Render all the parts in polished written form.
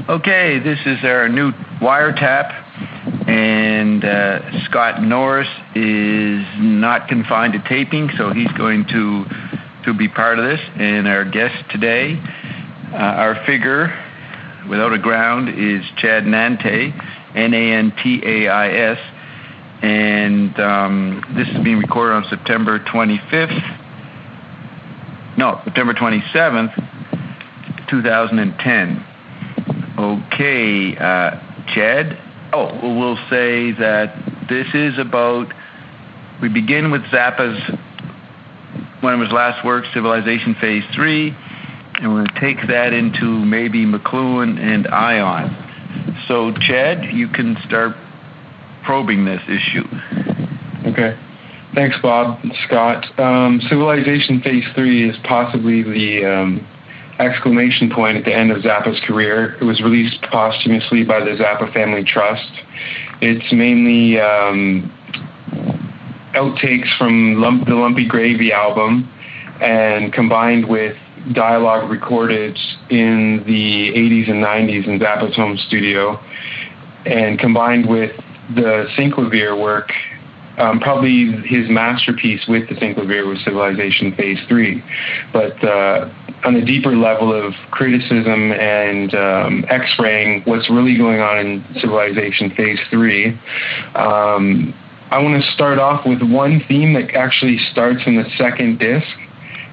Okay, this is our new wiretap, and Scott Norris is not confined to taping, so he's going to be part of this. And our guest today, our figure without a ground, is Chad Nantais, Nantais, and this is being recorded on September 27th, 2010. Okay, Chad. We'll say that this is about, we begin with Zappa's, one of his last works, Civilization Phase 3, and we're going to take that into maybe McLuhan and Ion. So, Chad, you can start probing this issue. Okay. Thanks, Bob. Scott. Civilization Phase 3 is possibly the exclamation point at the end of Zappa's career. It was released posthumously by the Zappa Family Trust. It's mainly outtakes from the Lumpy Gravy album, and combined with dialogue recorded in the 80s and 90s in Zappa's home studio, and combined with the Synclavier work. Probably his masterpiece with the Synclavier was Civilization Phase 3. But on a deeper level of criticism and x-raying what's really going on in Civilization Phase 3, I want to start off with one theme that actually starts in the second disc,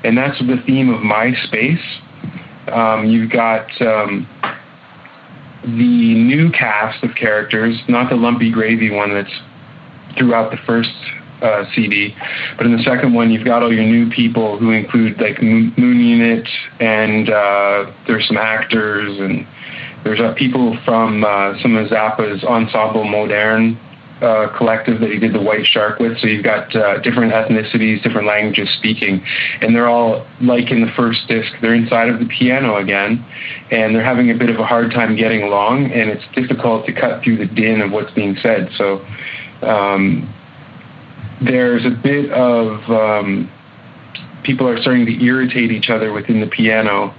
and that's the theme of MySpace. You've got the new cast of characters, not the Lumpy Gravy one that's throughout the first CD, but in the second one you've got all your new people who include like Moon Unit, and there's some actors, and there's people from some of Zappa's Ensemble Moderne collective that he did the White Shark with. So you've got different ethnicities, different languages speaking, and they're all, like in the first disc, they're inside of the piano again, and they're having a bit of a hard time getting along, and it's difficult to cut through the din of what's being said. So there's a bit of people are starting to irritate each other within the piano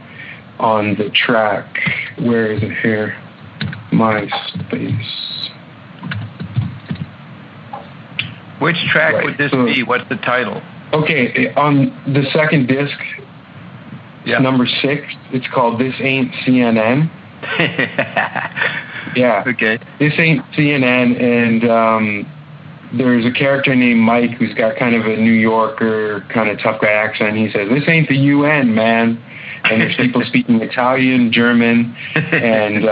on the track. Where is it here? MySpace. Which track would this be? What's the title? Okay, on the second disc, number 6, it's called This Ain't CNN. Yeah. Okay. This ain't CNN, and there's a character named Mike who's got kind of a New Yorker kind of tough guy accent. He says, "This ain't the UN, man." And there's people speaking Italian, German, and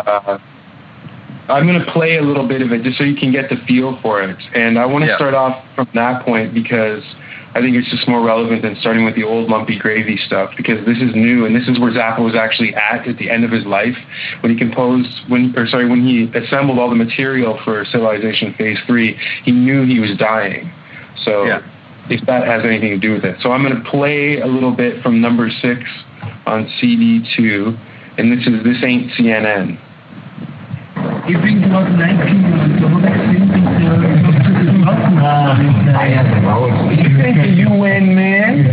I'm going to play a little bit of it just so you can get the feel for it. And I want to start off from that point because I think it's just more relevant than starting with the old Lumpy Gravy stuff, because this is new, and this is where Zappa was actually at the end of his life when he when he assembled all the material for Civilization Phase 3. He knew he was dying. So if that has anything to do with it. So I'm going to play a little bit from number 6 on CD 2, and this ain't CNN. Ich bin dort 19 You win, man.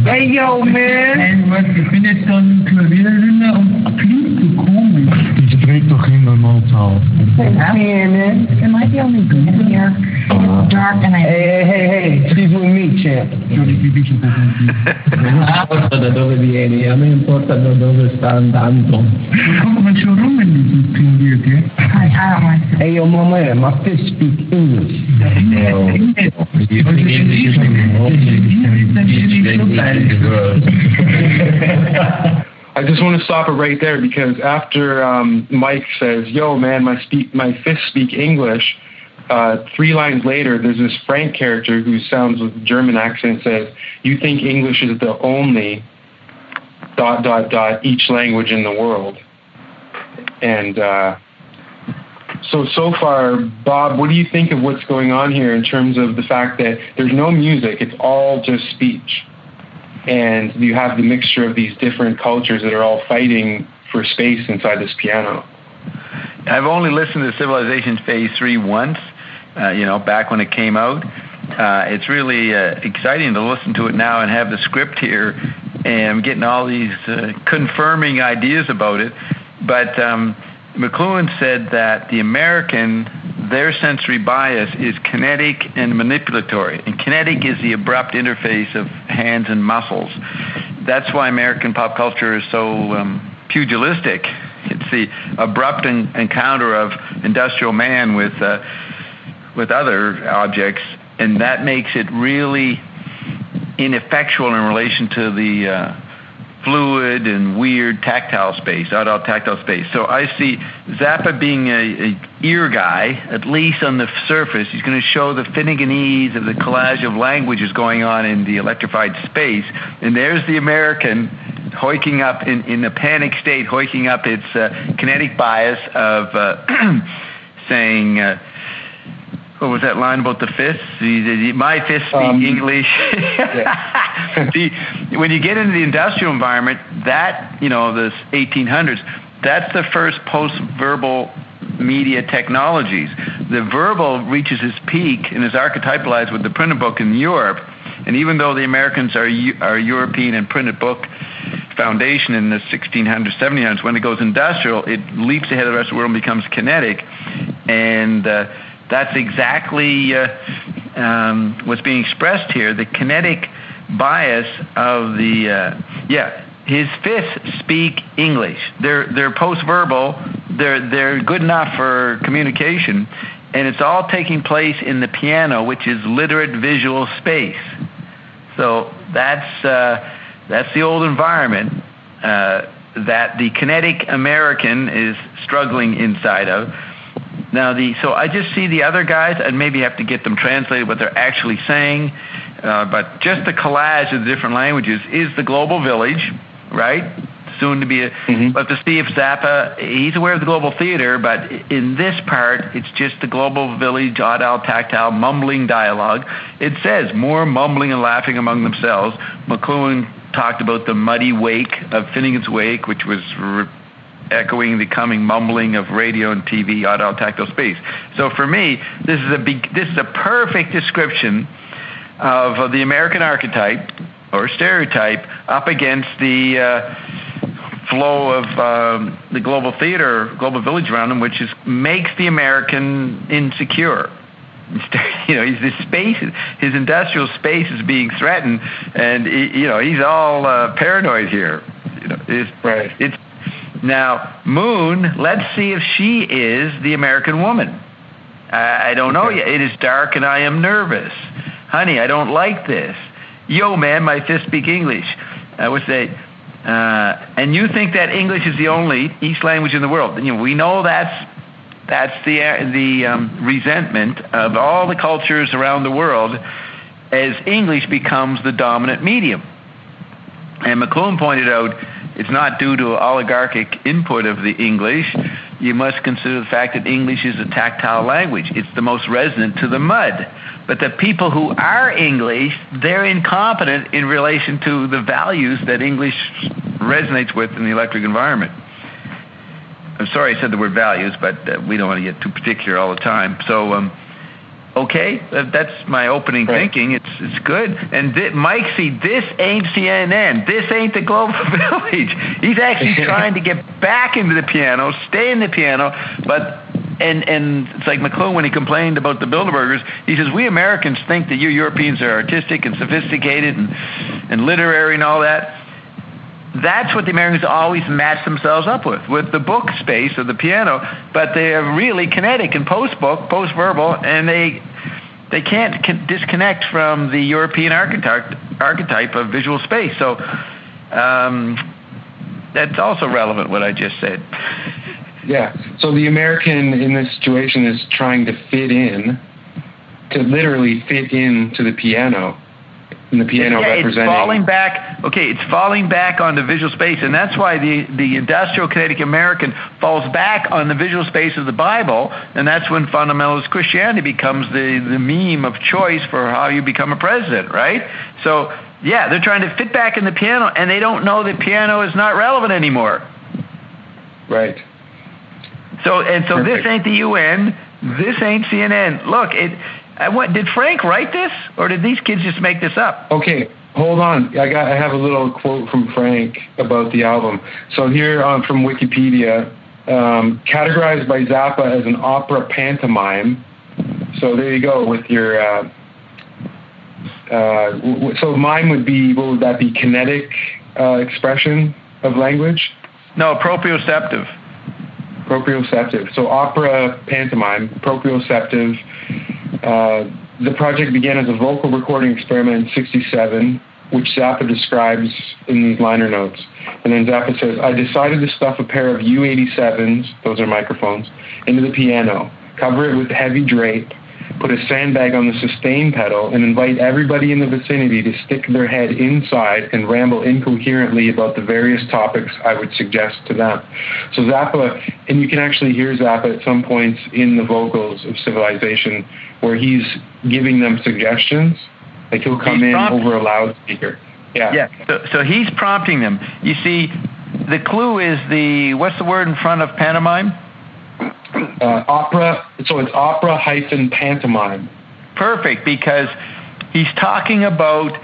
Hey, yo, man. Ich bin jetzt so ein Klavierrinder und klingt so komisch. Ich dreht doch hin normal auf. Hey, man. Am I the only good here? It's dark and Hey. She's with me, champ. Dove vieni? A me importa da dove sta andando. Come c'è un room in this Claudia, okay? I don't like to. Hey, yo, mama, my fish speak English. I just want to stop it right there, because after Mike says, "Yo, man, my fists speak English," 3 lines later, there's this Frank character who sounds with a German accent, says, "You think English is the only ... each language in the world." And so far, Bob, what do you think of what's going on here in terms of the fact that there's no music, it's all just speech, and you have the mixture of these different cultures that are all fighting for space inside this piano? I've only listened to Civilization Phase 3 once, back when it came out, It's really exciting to listen to it now and have the script here, and I'm getting all these confirming ideas about it. But McLuhan said that the American, their sensory bias is kinetic and manipulatory. And kinetic is the abrupt interface of hands and muscles. That's why American pop culture is so pugilistic. It's the abrupt encounter of industrial man with other objects, and that makes it really ineffectual in relation to the fluid and weird tactile space, adult tactile space. So I see Zappa being a ear guy, at least on the surface. He's going to show the Finneganese of the collage of languages going on in the electrified space. And there's the American hoiking up in a panic state, hoiking up its kinetic bias of saying, what was that line about the fists? My fists speak English. See, when you get into the industrial environment, that, the 1800s, that's the first post-verbal media technologies. The verbal reaches its peak and is archetypalized with the printed book in Europe. And even though the Americans are European and printed book foundation in the 1600s, 1700s, when it goes industrial, it leaps ahead of the rest of the world and becomes kinetic. And that's exactly what's being expressed here. The kinetic bias of his fists speak English. They're post-verbal. They're good enough for communication, and it's all taking place in the piano, which is literate visual space. So that's the old environment that the kinetic American is struggling inside of. Now, so I just see the other guys, and maybe have to get them translated what they're actually saying, but just the collage of the different languages is the global village, right? Soon to be we'll have to see if Zappa, he's aware of the global theater, but in this part, it's just the global village, adult, tactile, mumbling dialogue. It says, more mumbling and laughing among themselves. McLuhan talked about the muddy wake of Finnegan's Wake, which was echoing the coming mumbling of radio and TV, adult tactile space. So for me, this is a perfect description of the American archetype or stereotype up against the flow of the global theater, global village around him, which makes the American insecure. His space, his industrial space is being threatened, and he's all paranoid here. It's now, Moon, let's see if she is the American woman. I don't know yet. It is dark and I am nervous. Honey, I don't like this. Yo, man, my fists speak English. I would say, and you think that English is the only East language in the world. We know that's the resentment of all the cultures around the world as English becomes the dominant medium. And McLuhan pointed out, it's not due to oligarchic input of the English. You must consider the fact that English is a tactile language. It's the most resonant to the mud. But the people who are English, they're incompetent in relation to the values that English resonates with in the electric environment. I'm sorry I said the word values, but we don't want to get too particular all the time. So, that's my opening thinking. It's good. And Mike, see, this ain't CNN. This ain't the global village. He's actually trying to get back into the piano, stay in the piano, and it's like McLuhan when he complained about the Bilderbergers. He says, we Americans think that you Europeans are artistic and sophisticated and literary and all that. That's what the Americans always match themselves up with the book space of the piano, but they are really kinetic and post-book, post-verbal, and they can't disconnect from the European archetype of visual space. So that's also relevant, what I just said. Yeah, so the American in this situation is trying to literally fit into the piano. And the piano representing... It's falling back on the visual space, and that's why the industrial kinetic American falls back on the visual space of the Bible, and that's when fundamentalist Christianity becomes the meme of choice for how you become a president, right? So, they're trying to fit back in the piano, and they don't know that piano is not relevant anymore. Right. So Perfect. This ain't the UN, this ain't CNN. Look, What did Frank write this, or did these kids just make this up? Okay, hold on. I have a little quote from Frank about the album. So here from Wikipedia, categorized by Zappa as an opera pantomime. So there you go with your. So mime would be, what would that be? Kinetic expression of language? No, proprioceptive. Proprioceptive. So opera pantomime, proprioceptive. The project began as a vocal recording experiment in '67, which Zappa describes in these liner notes. And then Zappa says, I decided to stuff a pair of U87s, those are microphones, into the piano, cover it with heavy drape, put a sandbag on the sustain pedal, and invite everybody in the vicinity to stick their head inside and ramble incoherently about the various topics I would suggest to them. So Zappa, and you can actually hear Zappa at some points in the vocals of Civilization where he's giving them suggestions. Like he'll come in over a loudspeaker. Yeah. So he's prompting them. You see, the clue is what's the word in front of pantomime? Opera. So it's opera-pantomime. Perfect, because he's talking about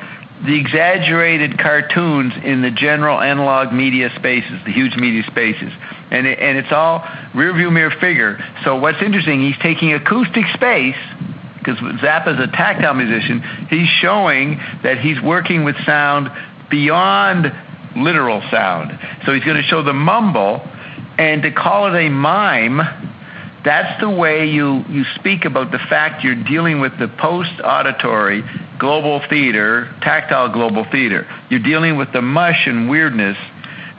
the exaggerated cartoons in the general analog media spaces, the huge media spaces. And it's all rear-view mirror figure. So what's interesting, he's taking acoustic space, because Zappa's a tactile musician, he's showing that he's working with sound beyond literal sound. So he's going to show the mumble, and to call it a mime, that's the way you speak about the fact you're dealing with the post-auditory global theater, tactile global theater. You're dealing with the mush and weirdness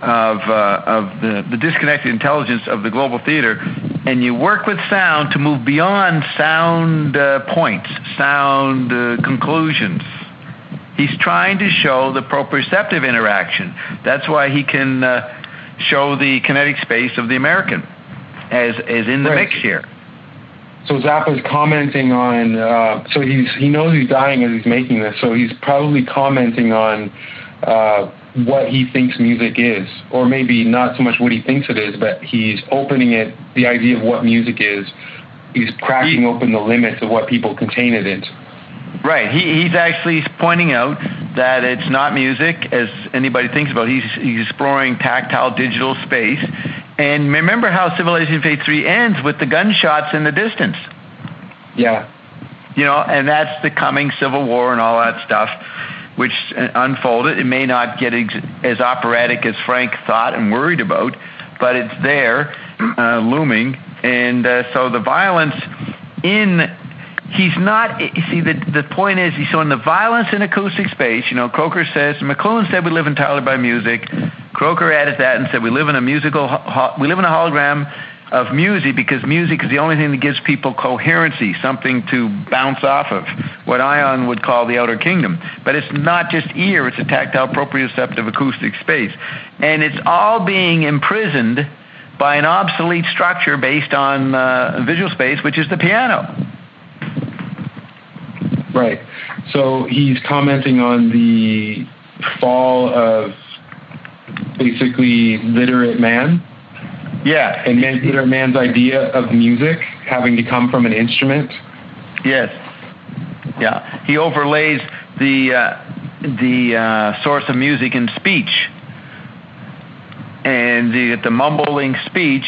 of the disconnected intelligence of the global theater, and you work with sound to move beyond sound points, sound conclusions. He's trying to show the proprioceptive interaction. That's why he can show the kinetic space of the American as in the mix here. So Zappa's commenting on, so he knows he's dying as he's making this, so he's probably commenting on what he thinks music is, or maybe not so much what he thinks it is, but he's opening it, the idea of what music is. He's cracking open the limits of what people contain it into. Right. He's actually pointing out that it's not music as anybody thinks about. He's exploring tactile digital space. And remember how Civilization Phase 3 ends with the gunshots in the distance. Yeah. You know, and that's the coming Civil War and all that stuff, which unfolded. It may not get as operatic as Frank thought and worried about, but it's there, looming. And so the violence he's not, you see, the point is, he's showing the violence in acoustic space. You know, Croker says, McLuhan said we live entirely by music. Croker added that and said we live in a hologram of music, because music is the only thing that gives people coherency, something to bounce off of, what Ion would call the outer kingdom. But it's not just ear, it's a tactile proprioceptive acoustic space. And it's all being imprisoned by an obsolete structure based on visual space, which is the piano. Right. So he's commenting on the fall of basically literate man. Yeah. And literate man's idea of music having to come from an instrument. Yes. Yeah. He overlays the source of music in speech, and the mumbling speech,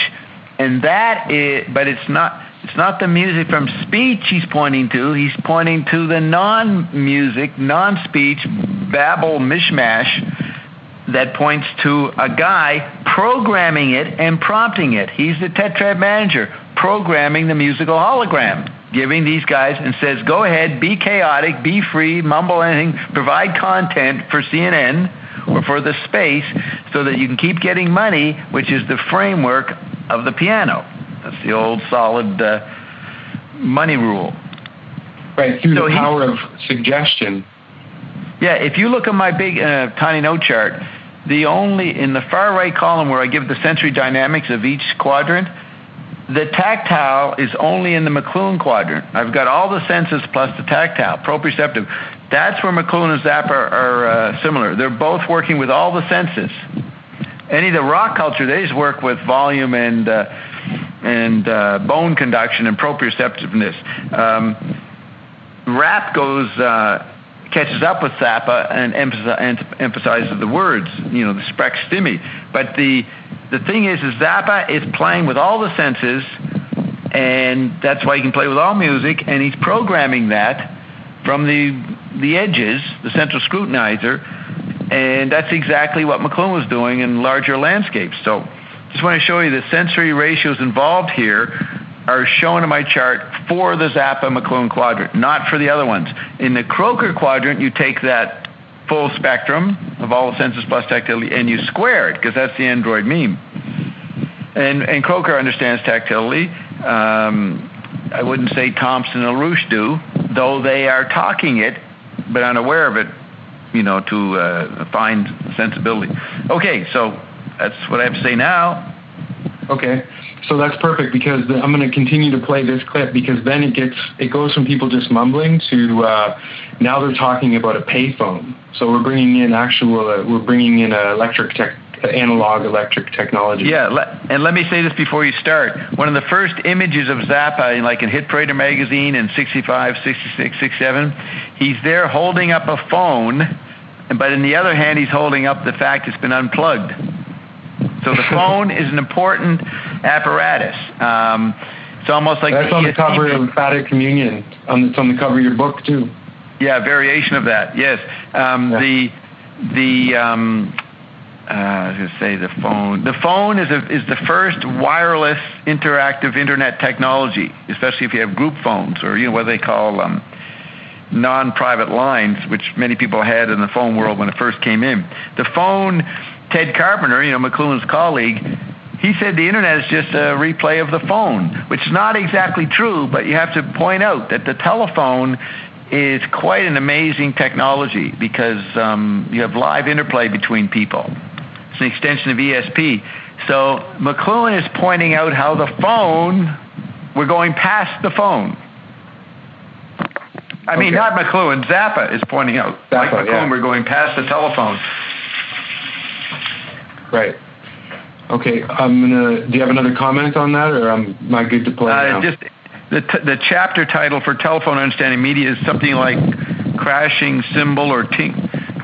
and that is, but it's not the music from speech he's pointing to. He's pointing to the non-music, non-speech, babble mishmash that points to a guy programming it and prompting it. He's the tetrad manager, programming the musical hologram, giving these guys, and says, go ahead, be chaotic, be free, mumble anything, provide content for CNN or for the space so that you can keep getting money, which is the framework of the piano. That's the old solid money rule. Right, through the power of suggestion. Yeah, if you look at my big tiny note chart, in the far right column where I give the sensory dynamics of each quadrant, the tactile is only in the McLuhan quadrant. I've got all the senses plus the tactile, proprioceptive. That's where McLuhan and Zappa are similar. They're both working with all the senses. Any of the rock culture, they just work with volume and bone conduction and proprioceptiveness. rap catches up with Zappa and emphasizes the words, the sprechstimme. But the thing is Zappa is playing with all the senses, and that's why he can play with all music, and he's programming that from the edges, the central scrutinizer, and that's exactly what McLuhan was doing in larger landscapes. So just want to show you the sensory ratios involved here are shown in my chart for the Zappa-McLuhan quadrant, not for the other ones. In the Croker quadrant, you take that full spectrum of all the senses plus tactility, and you square it, because that's the Android meme. And Croker understands tactility. I wouldn't say Thompson and LaRouche do, though they are talking it, but unaware of it, to find sensibility. Okay, so that's what I have to say now. Okay, so that's perfect, because I'm going to continue to play this clip, because then it goes from people just mumbling to now they're talking about a payphone. So we're bringing in analog electric technology. Yeah, and let me say this before you start. One of the first images of Zappa, like in Hit Parader magazine in 65, 66, 67, he's there holding up a phone, but in the other hand, he's holding up the fact it's been unplugged. So the phone is an important apparatus. It's almost like that's on the cover of Emphatic Communion. It's on the cover of your book too. Yeah, variation of that. Yes. I was going to say the phone. The phone is the first wireless interactive internet technology, especially if you have group phones or what they call non-private lines, which many people had in the phone world when it first came in. The phone. Ted Carpenter, McLuhan's colleague, he said the internet is just a replay of the phone, which is not exactly true, but you have to point out that the telephone is quite an amazing technology, because you have live interplay between people. It's an extension of ESP. So McLuhan is pointing out how the phone, we're going past the phone. I mean, not McLuhan, Zappa is pointing out. Like McLuhan, we're going past the telephone. Right. Okay. Do you have another comment on that, or am I good to play now? Just the chapter title for Telephone Understanding Media is something like crashing cymbal or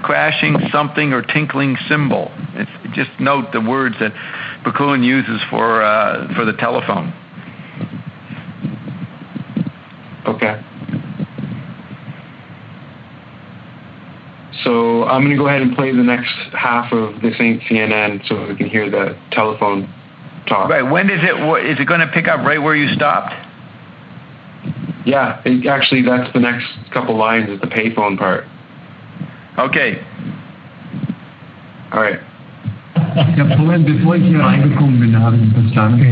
crashing something or tinkling cymbal. Just note the words that McLuhan uses for the telephone. Okay. So I'm going to go ahead and play the next half of This Ain't CNN so we can hear the telephone talk. Right. When is it going to pick up right where you stopped? Yeah. Actually, that's the next couple lines is the payphone part. Okay. All right. Vorhin, bevor ich hier reingekommen bin, habe ich ihn verstanden.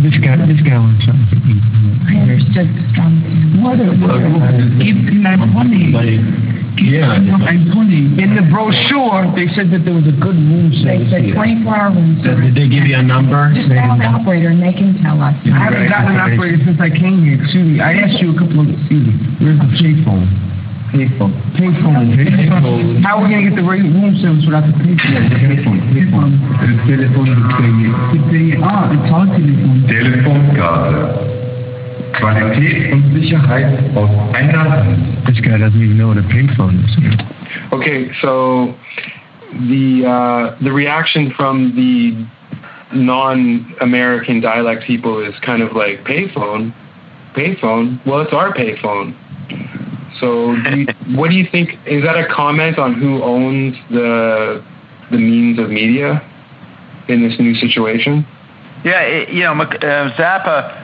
This guy wants something to eat. I understood the drum. Give me my money. Yeah. I'm funny. In the brochure, they said that there was a good room service. They said 24-hour room service. Did they give you a number? Just call the operator and they can tell us. I haven't gotten an operator since I came here. Excuse me. I asked you a couple of... Excuse me. Where's the payphone? Payphone. How are we going to get the room service without the payphone? Payphone. Telefonkarte. Qualität und Sicherheit aus einer Hand. This guy doesn't even know what a payphone is. Okay, so the reaction from the non-American dialect people is kind of like payphone. Well, it's our payphone. So, what do you think? Is that a comment on who owns the means of media in this new situation? Yeah, Zappa.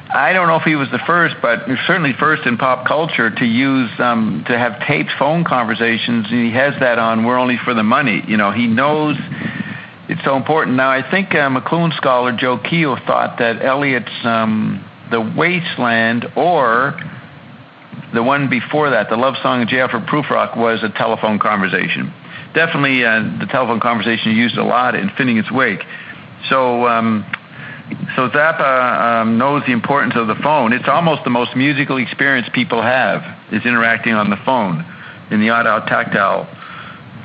I don't know if he was the first, but certainly first in pop culture to use to have taped phone conversations. He has that on We're Only for the Money. He knows it's so important. Now, I think McLuhan scholar Joe Keogh thought that Eliot's The Wasteland, or the one before that, the love song of J. Alfred Prufrock, was a telephone conversation. Definitely the telephone conversation used a lot in Finning Its Wake. So Zappa knows the importance of the phone. It's almost the most musical experience people have, is interacting on the phone in the audio-tactile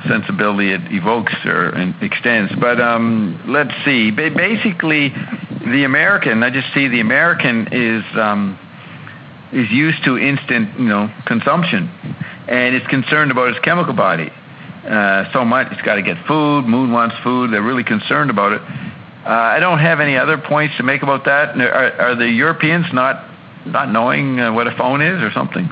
sensibility it evokes or extends. But let's see. Basically, the American is is used to instant, consumption, and is concerned about its chemical body so much. It's got to get food. Moon wants food. They're really concerned about it. I don't have any other points to make about that. Are the Europeans not knowing what a phone is or something?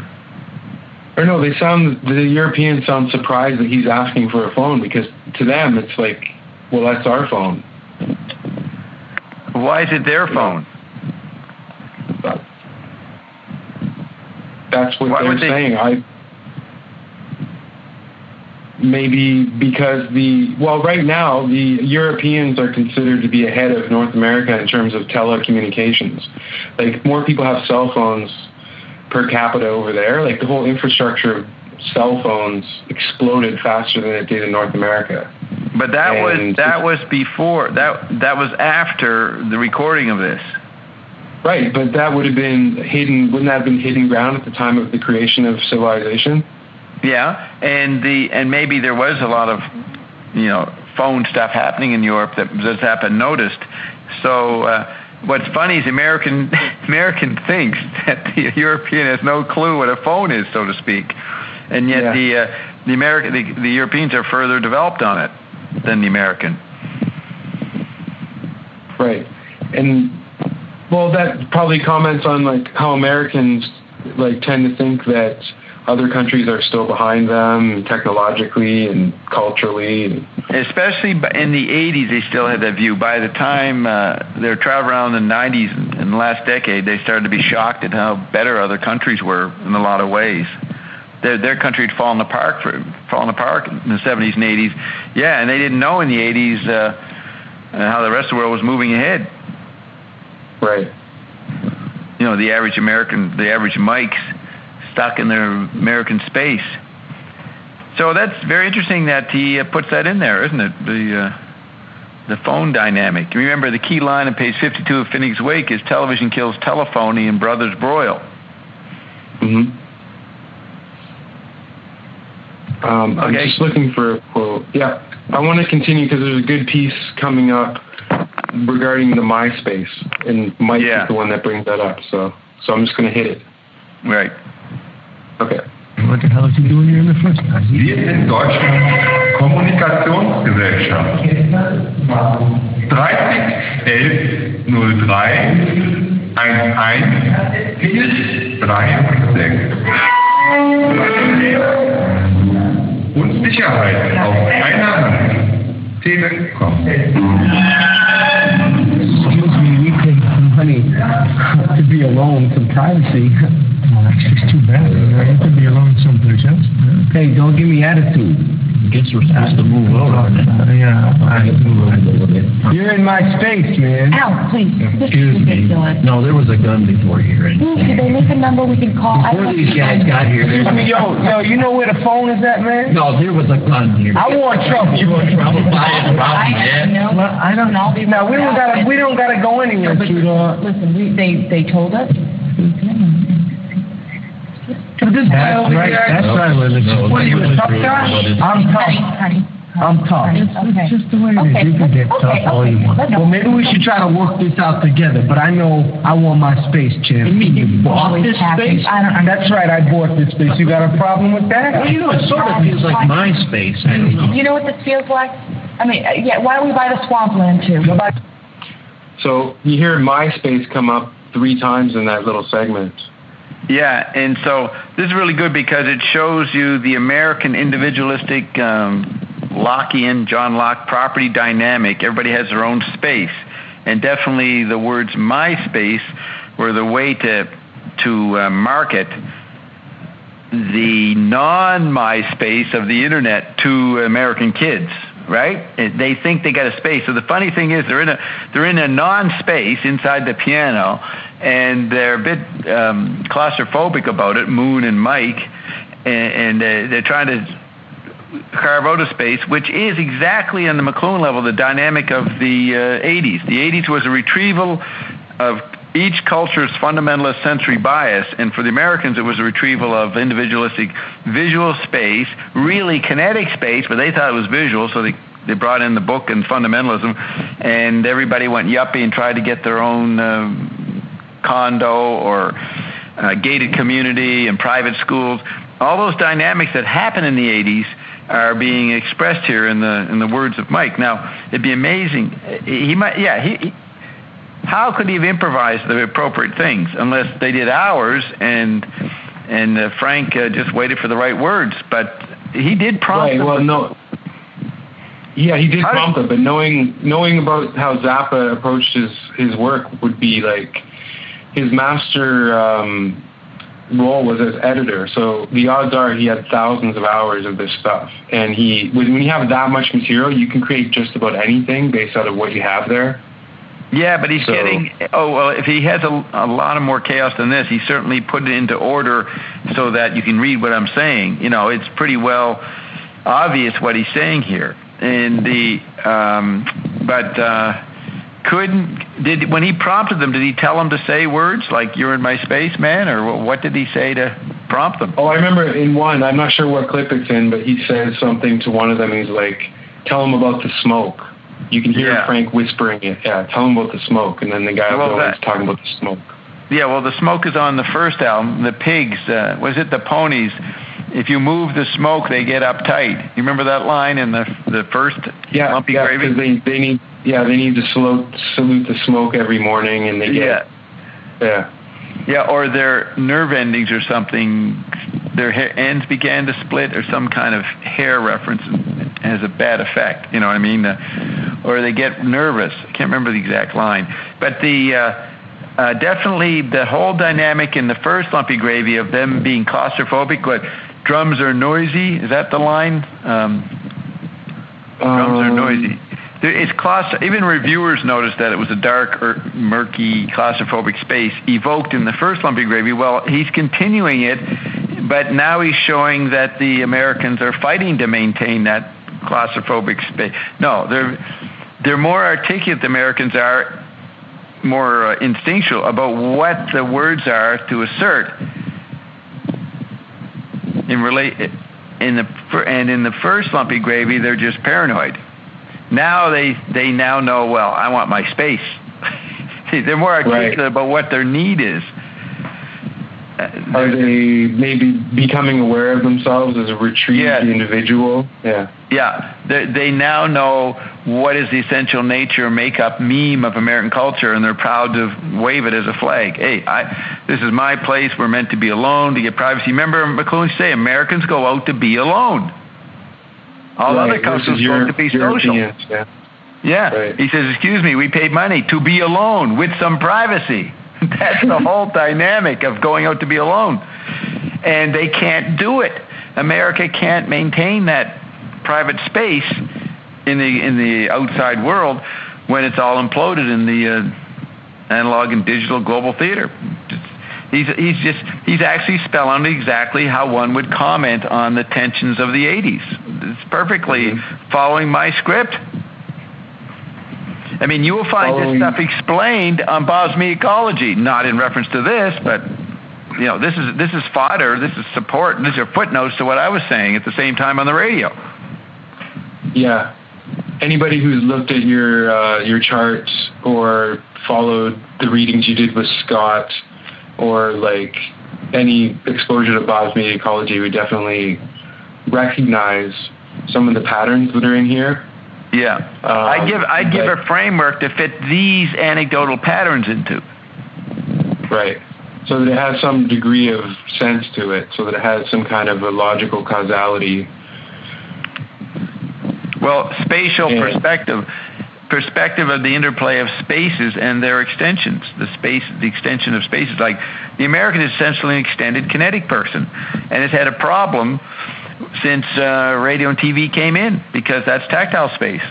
Or no, the Europeans sound surprised that he's asking for a phone, because to them it's like, well, that's our phone. Why is it their phone? That's what they're saying. Maybe because right now the Europeans are considered to be ahead of North America in terms of telecommunications. Like, more people have cell phones per capita over there. Like, the whole infrastructure of cell phones exploded faster than it did in North America. But that was before, that was after the recording of this. Right, but that would have been hidden. Wouldn't that have been hidden ground at the time of the creation of civilization? Yeah, and maybe there was a lot of, phone stuff happening in Europe that just happened noticed. So what's funny is American thinks that the European has no clue what a phone is, so to speak, and yet the Europeans are further developed on it than the American. Right, and well, that probably comments on like how Americans tend to think that other countries are still behind them technologically and culturally. Especially in the 80s, they still had that view. By the time they were traveling around in the 90s, in the last decade, they started to be shocked at how better other countries were in a lot of ways. Their country had fallen apart in the 70s and 80s. Yeah, and they didn't know in the 80s how the rest of the world was moving ahead. Right. The average American, the average Mike's stuck in their American space. So that's very interesting that he puts that in there, isn't it? The phone dynamic. Remember, the key line on page 52 of Finneg's Wake is television kills telephony and brothers broil. Mm-hmm. I'm just looking for a quote. Yeah, I want to continue because there's a good piece coming up regarding the MySpace, and Mike is the one that brings that up. So I'm just going to hit it. Right. Okay. What the hell is he doing here in the first place? Wir sind Deutschland Kommunikationsgesellschaft. 30 11 03 11 436. Und Sicherheit auf einer Hand. Telekom. Excuse me, we paid some money to be alone, some privacy. Well, that's just too bad. You could be alone someplace else. Hey, don't give me attitude. Guess we're supposed to move over. Yeah, I move over a little bit. You're in my space, man. Al, please. Excuse me. No, there was a gun before here. Did they leave a number we can call? Before these guys got here, yo, you know where the phone is at, man? No, there was a gun here. I want trouble. You want trouble? No, I don't know. Now we don't gotta go anywhere, sweetheart. Listen, they told us. That's right. That's right. What are you, a tough guy? I'm tough. I'm tough. It's just the way it is. You can get tough all you want. Well, maybe we should try to work this out together, but I know I want my space, champ. You mean you bought this space? That's right, I bought this space. You got a problem with that? Well, it sort of feels like my space. I don't know. You know what this feels like? I mean, why don't we buy the swampland, too? So you hear MySpace come up 3 times in that little segment. Yeah, and so this is really good because it shows you the American individualistic Lockean, John Locke property dynamic. Everybody has their own space. And definitely the words MySpace were the way to market the non-MySpace of the Internet to American kids. Right? They think they got a space. So the funny thing is, they're in a non-space inside the piano, and they're a bit claustrophobic about it. Moon and Mike, and they're trying to carve out a space, which is exactly on the McLuhan level the dynamic of the 80s. The 80s was a retrieval of each culture's fundamentalist sensory bias, and for the Americans it was a retrieval of individualistic visual space, really kinetic space, but they thought it was visual, so they brought in the book and fundamentalism, and everybody went yuppie and tried to get their own condo or gated community and private schools. All those dynamics that happen in the 80s are being expressed here in the words of Mike. Now, it'd be amazing. How could he have improvised the appropriate things unless they did ours and Frank just waited for the right words? But he did prompt them. Well, no. Yeah, he did prompt them, but knowing about how Zappa approached his work would be like his master role was as editor. So the odds are he had thousands of hours of this stuff. And when you have that much material, you can create just about anything based out of what you have there. Yeah, but he's getting, if he has a lot of more chaos than this, he certainly put it into order so that you can read what I'm saying. You know, it's pretty well obvious what he's saying here. And when he prompted them, did he tell them to say words like "you're in my space, man," or what did he say to prompt them? Oh, I remember in one, I'm not sure what clip it's in, but he says something to one of them. He's like, "Tell him about the smoke." You can hear Frank whispering it. Yeah, tell him about the smoke, and then the guy was talking about the smoke. Yeah, well, the smoke is on the first album. The Pigs, was it the Ponies? If you move the smoke, they get uptight. You remember that line in the first Lumpy Gravy? Yeah, they need to salute the smoke every morning, and they get or their nerve endings or something. Their ends began to split, or some kind of hair reference has a bad effect. You know what I mean? Or they get nervous. I can't remember the exact line, but definitely the whole dynamic in the first Lumpy Gravy of them being claustrophobic. What drums are noisy? Is that the line? Drums are noisy. It's even reviewers noticed that it was a dark or murky claustrophobic space evoked in the first Lumpy Gravy. Well, he's continuing it, but now he's showing that the Americans are fighting to maintain that claustrophobic space. No, they're more articulate. The Americans are more instinctual about what the words are to assert. In the first Lumpy Gravy, they're just paranoid. Now they now know, well, I want my space. See, they're more articulate about what their need is. Are they maybe becoming aware of themselves as a retrieved individual? Yeah. They now know what is the essential nature, makeup, meme of American culture, and they're proud to wave it as a flag. Hey, this is my place. We're meant to be alone, to get privacy. Remember McLuhan say, Americans go out to be alone. All other cultures go out to be social. He says, excuse me, we paid money to be alone with some privacy. That's the whole dynamic of going out to be alone. And they can't do it. America can't maintain that private space in the outside world when it's all imploded in the analog and digital global theater. He's actually spelling exactly how one would comment on the tensions of the 80s. It's perfectly following my script. I mean, you will find this stuff explained on Bob's Me Ecology, not in reference to this, but you know, this is fodder, this is support, and these are footnotes to what I was saying at the same time on the radio. Yeah. Anybody who's looked at your charts or followed the readings you did with Scott, or like any exposure to Bob's Me Ecology, would definitely recognize some of the patterns that are in here. Yeah, I'd give a framework to fit these anecdotal patterns into. Right, so that it has some degree of sense to it, so that it has some kind of a logical causality. Well, spatial perspective of the interplay of spaces and their extensions. The extension of spaces. Like the American is essentially an extended kinetic person, and has had a problem since radio and TV came in, because that's tactile space.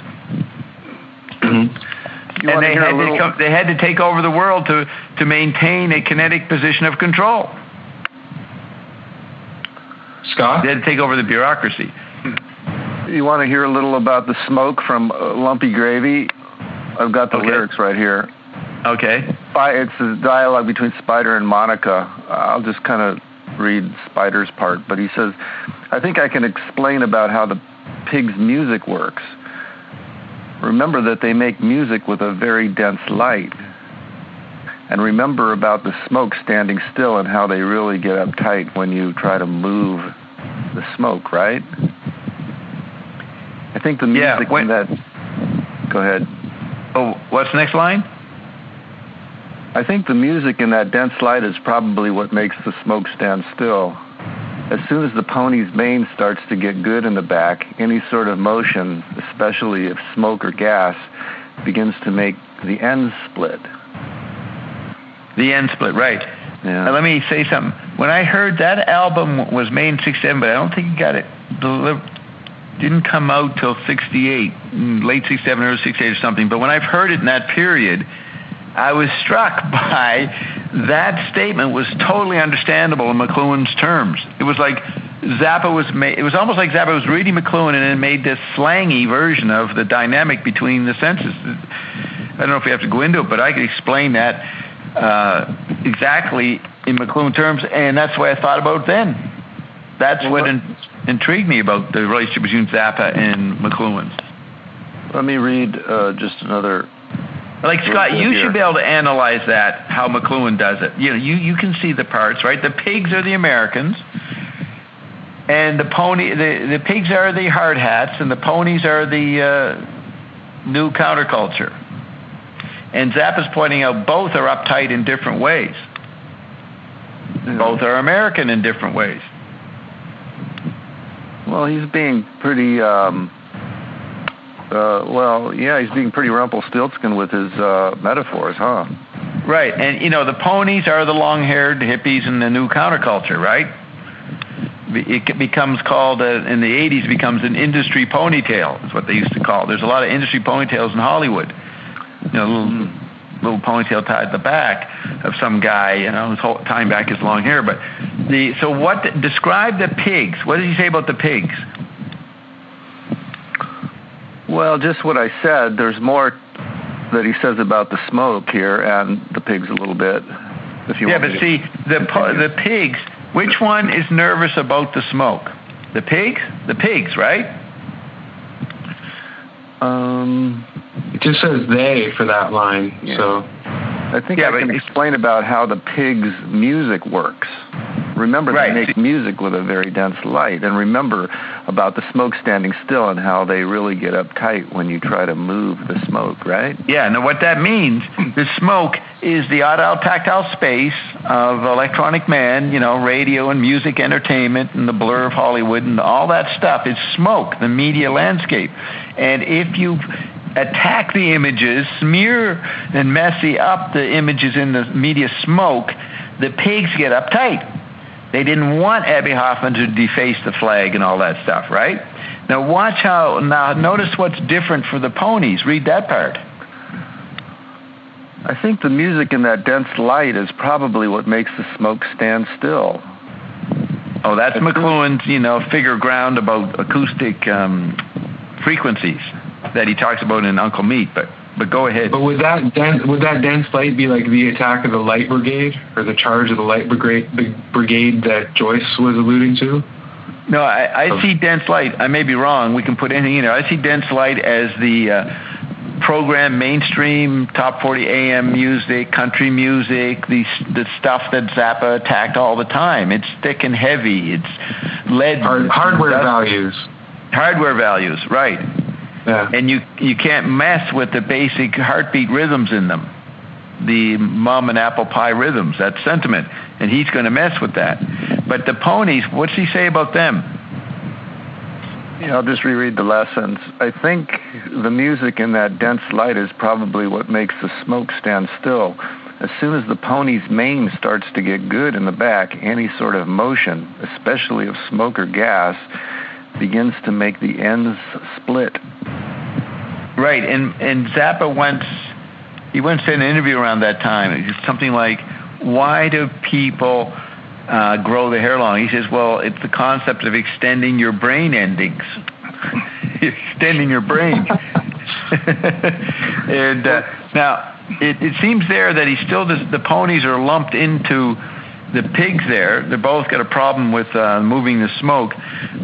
And they had to take over the world to maintain a kinetic position of control. Scott? They had to take over the bureaucracy. You want to hear a little about the smoke from Lumpy Gravy? I've got the lyrics right here. Okay. It's a dialogue between Spider and Monica. I'll just kind of read Spider's part, but he says, I think I can explain about how the Pigs' music works. Remember that they make music with a very dense light. And remember about the smoke standing still and how they really get uptight when you try to move the smoke, right? I think the music in that... Go ahead. Oh, what's the next line? I think the music in that dense light is probably what makes the smoke stand still. As soon as the pony's mane starts to get good in the back, any sort of motion, especially if smoke or gas, begins to make the ends split. The end split, right. Yeah. Now, let me say something. When I heard that album was made in 67, but I don't think it got it delivered, didn't come out till 68, late 67, early 68 or something. But when I've heard it in that period, I was struck by that statement was totally understandable in McLuhan's terms. It was like it was almost like Zappa was reading McLuhan and then made this slangy version of the dynamic between the senses. I don't know if we have to go into it, but I could explain that exactly in McLuhan terms, and that's the way I thought about it then. That's what intrigued me about the relationship between Zappa and McLuhan. Let me read just another... Like, Scott, you should be able to analyze that, how McLuhan does it. You know, you can see the parts, right? The pigs are the Americans, and the pigs are the hard hats, and the ponies are the new counterculture. And Zappa's pointing out both are uptight in different ways. Both are American in different ways. Well, he's being pretty... he's being pretty Rumpelstiltskin with his metaphors, huh? Right, and the ponies are the long-haired hippies in the new counterculture, right? It becomes called, in the 80s, becomes an industry ponytail, is what they used to call it. There's a lot of industry ponytails in Hollywood. Little ponytail tied at the back of some guy, who's tying back his long hair. But describe the pigs. What did he say about the pigs? Well, just what I said. There's more that he says about the smoke here and the pigs a little bit. See, the pigs, which one is nervous about the smoke? The pigs? The pigs, right? It just says they for that line, so... I think I can explain about how the pigs' music works. Remember, they make music with a very dense light. And remember about the smoke standing still and how they really get uptight when you try to move the smoke, right? Yeah, now what that means, the smoke is the audio tactile space of electronic man, radio and music entertainment and the blur of Hollywood and all that stuff. It's smoke, the media landscape. And if you attack the images, smear and messy up the images in the media smoke, the pigs get uptight. They didn't want Abbie Hoffman to deface the flag and all that stuff, right? Now notice what's different for the ponies. Read that part. I think the music in that dense light is probably what makes the smoke stand still. Oh, that's McLuhan's, figure ground about acoustic frequencies that he talks about in Uncle Meat, but go ahead. But would that dense light be like the attack of the Light Brigade, or the charge of the Light Brigade that Joyce was alluding to? No, I see dense light. I may be wrong. We can put anything in there. I see dense light as the program mainstream, top 40 AM music, country music, the stuff that Zappa attacked all the time. It's thick and heavy. It's lead. Hardware values. Hardware values, right. Yeah. And you can't mess with the basic heartbeat rhythms in them, the mum and apple pie rhythms, that sentiment, and he's going to mess with that. But the ponies, what's he say about them? I'll just reread the last sentence. I think the music in that dense light is probably what makes the smoke stand still. As soon as the pony's mane starts to get good in the back, any sort of motion, especially of smoke or gas, begins to make the ends split. Right, and Zappa once said in an interview around that time, it's something like, why do people grow the hair long? He says, well, it's the concept of extending your brain endings. Extending your brain. And now, it seems there that he still does, the ponies are lumped into the pigs there. They're both got a problem with moving the smoke,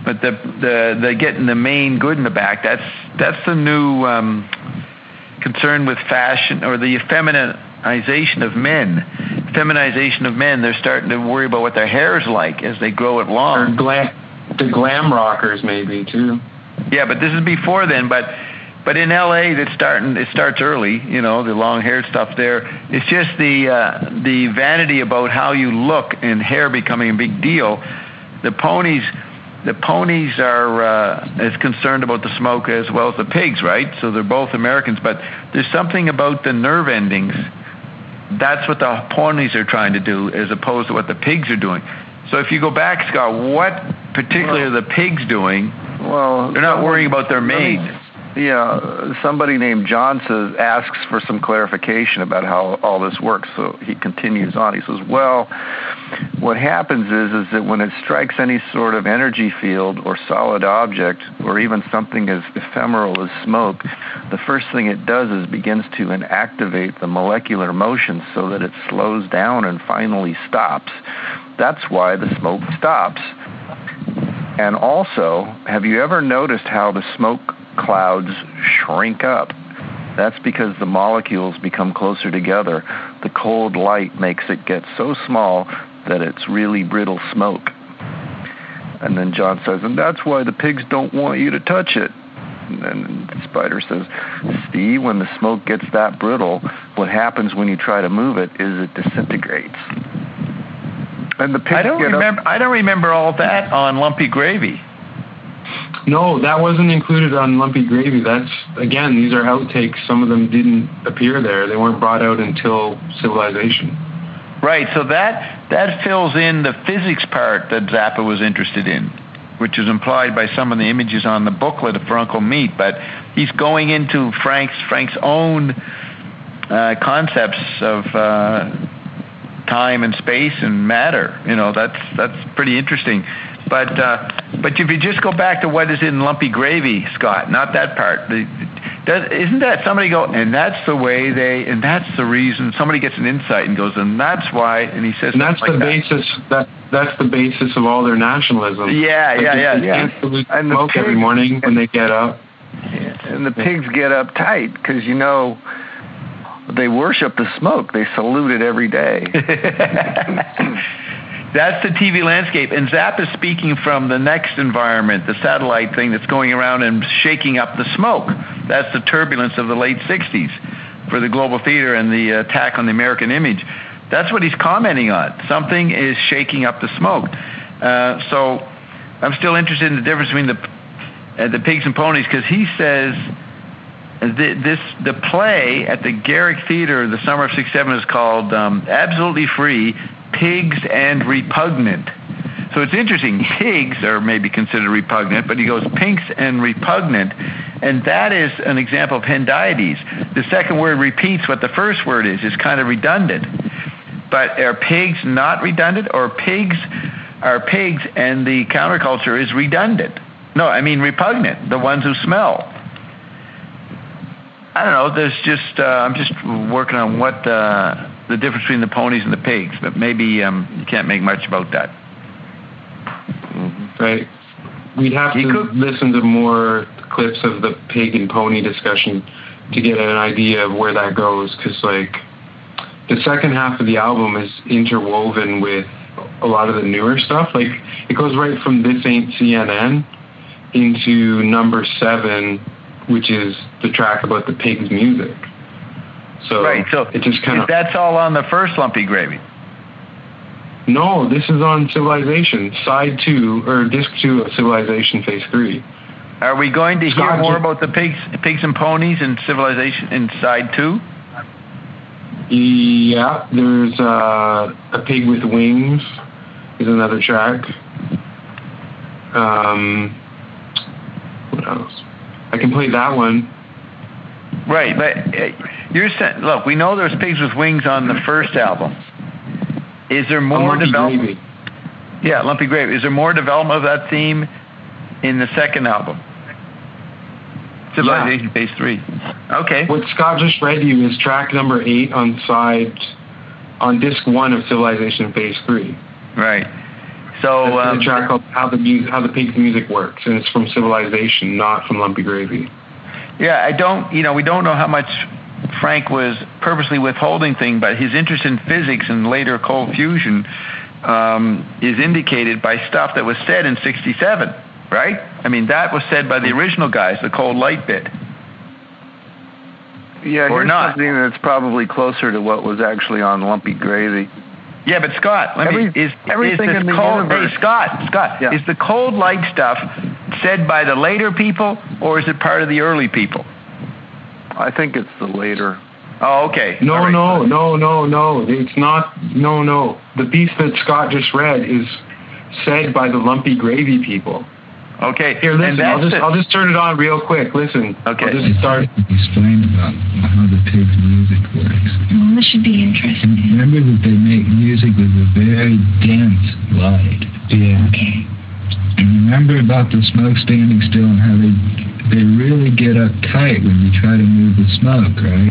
but the getting the mane good in the back, that's the new concern with fashion, or the effeminate feminization of men. They're starting to worry about what their hair's like as they grow it long. The glam rockers maybe too. Yeah, but this is before then. But in LA, it starts early. You know, the long hair stuff there. It's just the vanity about how you look and hair becoming a big deal. The ponies are as concerned about the smoke as well as the pigs, right? So they're both Americans, but there's something about the nerve endings. That's what the ponies are trying to do, as opposed to what the pigs are doing. So if you go back, Scott, what particularly are the pigs doing? Well, they're not worrying about their mate. Yeah, somebody named John asks for some clarification about how all this works. So he continues on. He says, well, what happens is that when it strikes any sort of energy field or solid object, or even something as ephemeral as smoke, the first thing it does is begins to inactivate the molecular motion so that it slows down and finally stops. That's why the smoke stops. And also, have you ever noticed how the smoke clouds shrink up? That's because the molecules become closer together. The cold light makes it get so small that it's really brittle smoke. And then John says, and that's why the pigs don't want you to touch it. And then the spider says, Steve, when the smoke gets that brittle, what happens when you try to move it is it disintegrates. And the pigs I don't remember all that on Lumpy Gravy. No, that wasn't included on Lumpy Gravy. That's, again, these are outtakes. Some of them didn't appear there. They weren't brought out until Civilization. Right, so that fills in the physics part that Zappa was interested in, which is implied by some of the images on the booklet for Uncle Meat. But he's going into Frank's own concepts of time and space and matter. You know, that's pretty interesting. But if you just go back to what is in Lumpy Gravy, Scott, not that part. Isn't that somebody go, and that's the way and that's the reason, somebody gets an insight and goes, and that's why, and he says, and that's the basis. That's the basis of all their nationalism. Yeah. And the pigs, every morning when they get up. And the pigs get uptight because, you know, they worship the smoke. They salute it every day. That's the TV landscape. And Zappa's speaking from the next environment, the satellite thing that's going around and shaking up the smoke. That's the turbulence of the late 60s for the global theater and the attack on the American image. That's what he's commenting on. Something is shaking up the smoke. So I'm still interested in the difference between the pigs and ponies, because he says the play at the Garrick Theater the summer of '67 is called Absolutely Free, Pigs and Repugnant. So it's interesting. Pigs are maybe considered repugnant, but he goes pinks and repugnant, and that is an example of hendiades. The second word repeats what the first word is. It's kind of redundant. But are pigs not redundant, or pigs are pigs and the counterculture is redundant? No, I mean repugnant, the ones who smell. I don't know. There's just I'm just working on what the difference between the ponies and the pigs, but maybe you can't make much about that. Right. We'd have to listen to more clips of the pig and pony discussion to get an idea of where that goes, because like the second half of the album is interwoven with a lot of the newer stuff. Like it goes right from This Ain't CNN into number 7, which is the track about the pigs' music. So right, so it just kind of, that's all on the first Lumpy Gravy. No, this is on Civilization, side 2 or disc 2 of Civilization Phase 3. Are we going to hear more about the pigs and ponies in Civilization in side 2? Yeah, there's a pig with wings is another track. What else? I can play that one. Right, but you're saying, look, we know there's pigs with wings on the first album. Is there more development? Yeah, Lumpy Gravy. Is there more development of that theme in the second album? Civilization Phase 3. Okay. What Scott just read you is track number 8 on disc 1 of Civilization Phase 3. Right. So the track called how the pig's music works, and it's from Civilization, not from Lumpy Gravy. Yeah, we don't know how much Frank was purposely withholding things, but his interest in physics and later cold fusion is indicated by stuff that was said in 67, right? I mean, that was said by the original guys, the cold light bit. Yeah, or here's not. Something that's probably closer to what was actually on Lumpy Gravy. Yeah, but Scott, everything in the universe. Hey, Scott, yeah. Is the cold light stuff said by the later people, or is it part of the early people? I think it's the later. Oh, okay. No, right. no. It's not. No. The piece that Scott just read is said by the Lumpy Gravy people. Okay. Here, listen. I'll just turn it on real quick. Listen. Okay. I'll just start. Explain about how the pig's music works. Well, this should be interesting. Remember that they make music with a very dense light. Yeah. Okay. And remember about the smoke standing still and how they really get uptight when you try to move the smoke, right?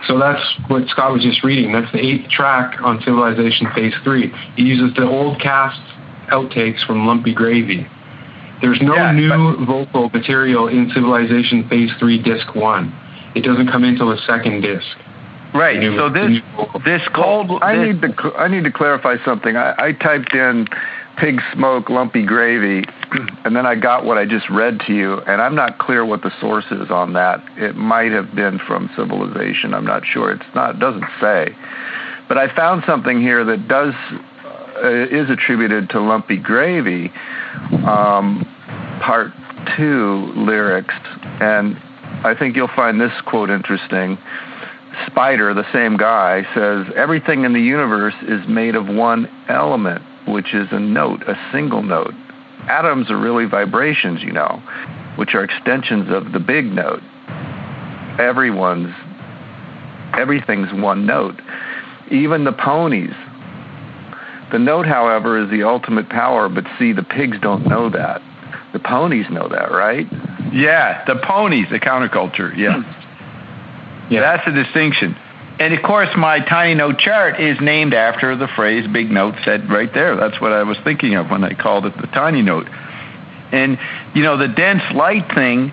So that's what Scott was just reading. That's the 8th track on Civilization Phase 3. He uses the old cast outtakes from Lumpy Gravy. There's no new vocal material in Civilization Phase 3 Disc 1. It doesn't come into the second disc. Right. So this cold... I need to clarify something. I typed in pig smoke, lumpy gravy, and then I got what I just read to you, and I'm not clear what the source is on that. It might have been from Civilization. I'm not sure. It doesn't say. But I found something here that is attributed to Lumpy Gravy, Part 2 lyrics, and I think you'll find this quote interesting. Spider, the same guy, says, "Everything in the universe is made of one element, which is a note, a single note. Atoms are really vibrations, which are extensions of the big note. Everything's one note, even the ponies. The note, however, is the ultimate power, but see, the pigs don't know that. The ponies know that, right?" Yeah, the ponies, the counterculture, yeah. That's the distinction. And, of course, my tiny note chart is named after the phrase big note said right there. That's what I was thinking of when I called it the tiny note. And, the dense light thing,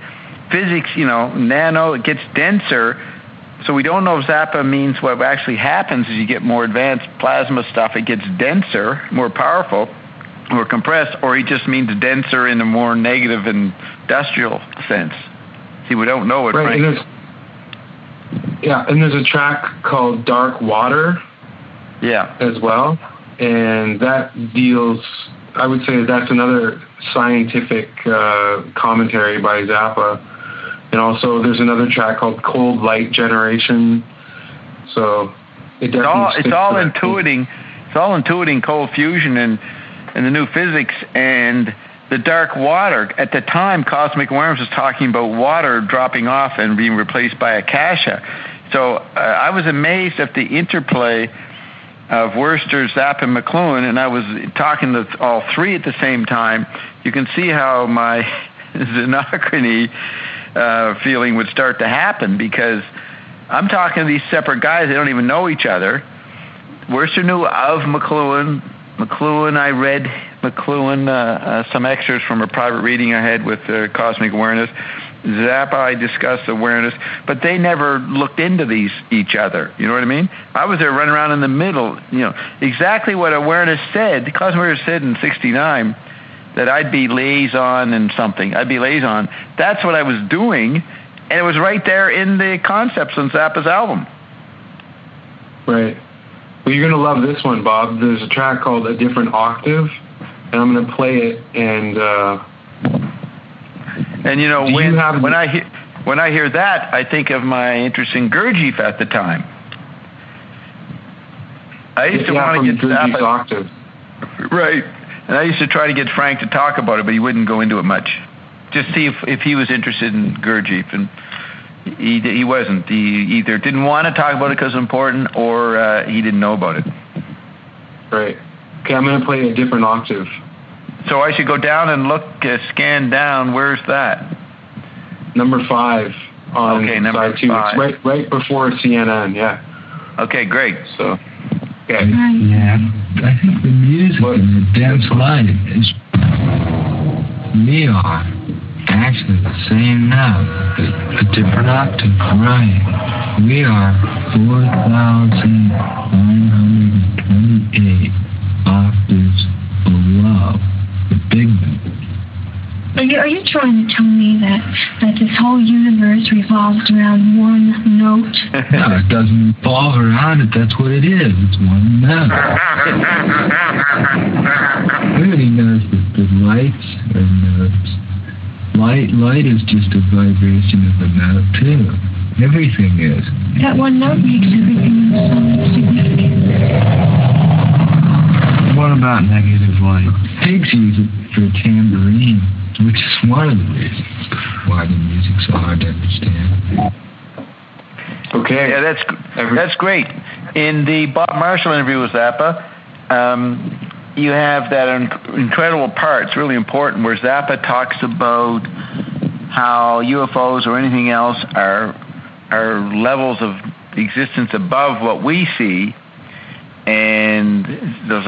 physics, nano, it gets denser. So we don't know if Zappa means what actually happens as you get more advanced plasma stuff. It gets denser, more powerful, more compressed, or he just means denser in a more negative industrial sense. See, we don't know it. Right. And there's a track called Dark Water as well. And that deals, I would say that's another scientific commentary by Zappa. And also there's another track called Cold Light Generation. So it's all intuiting cold fusion and the new physics and the dark water. At the time, Cosmic Awareness was talking about water dropping off and being replaced by Akasha. So I was amazed at the interplay of Wurster, Zappa, and McLuhan, and I was talking to all three at the same time. You can see how my xenochrony feeling would start to happen, because I'm talking to these separate guys. They don't even know each other. Wurster knew of McLuhan. I read McLuhan some excerpts from a private reading I had with Cosmic Awareness. Zappa, I discussed awareness, but they never looked into each other. You know what I mean? I was there running around in the middle. Exactly what awareness said. Cosmic Awareness said in '69 that I'd be liaison and something. I'd be liaison. That's what I was doing, and it was right there in the concepts on Zappa's album. Right. Well, you're going to love this one, Bob. There's a track called A Different Octave, and I'm going to play it. And when I hear that, I think of my interest in Gurdjieff at the time. I used to want to get Zappa's Octave. Right. And I used to try to get Frank to talk about it, but he wouldn't go into it much. Just see if he was interested in Gurdjieff, and he wasn't. He either didn't want to talk about it because it's important, or he didn't know about it. Right. Okay, I'm going to play A Different Octave. So I should go down and look, scan down. Where's that? Number 5 on side 2. It's right before CNN, yeah. Okay, great. So, okay. Yeah, I think the music in the dense light is neon. actually the same note, but a different octave. Right. We are 4,928 octaves below the big note. Are you trying to tell me that this whole universe revolves around one note? No, it doesn't revolve around it. That's what it is. It's one note. Everybody knows that the lights are notes. Light is just a vibration of a note, too. Everything is. That one note makes everything so significant. What about negative light? Pigs use it for a tambourine, which is one of the reasons why the music's so hard to understand. Okay. Yeah, that's great. In the Bob Marshall interview with Zappa, you have that incredible part, it's really important, where Zappa talks about how UFOs or anything else are levels of existence above what we see. And there's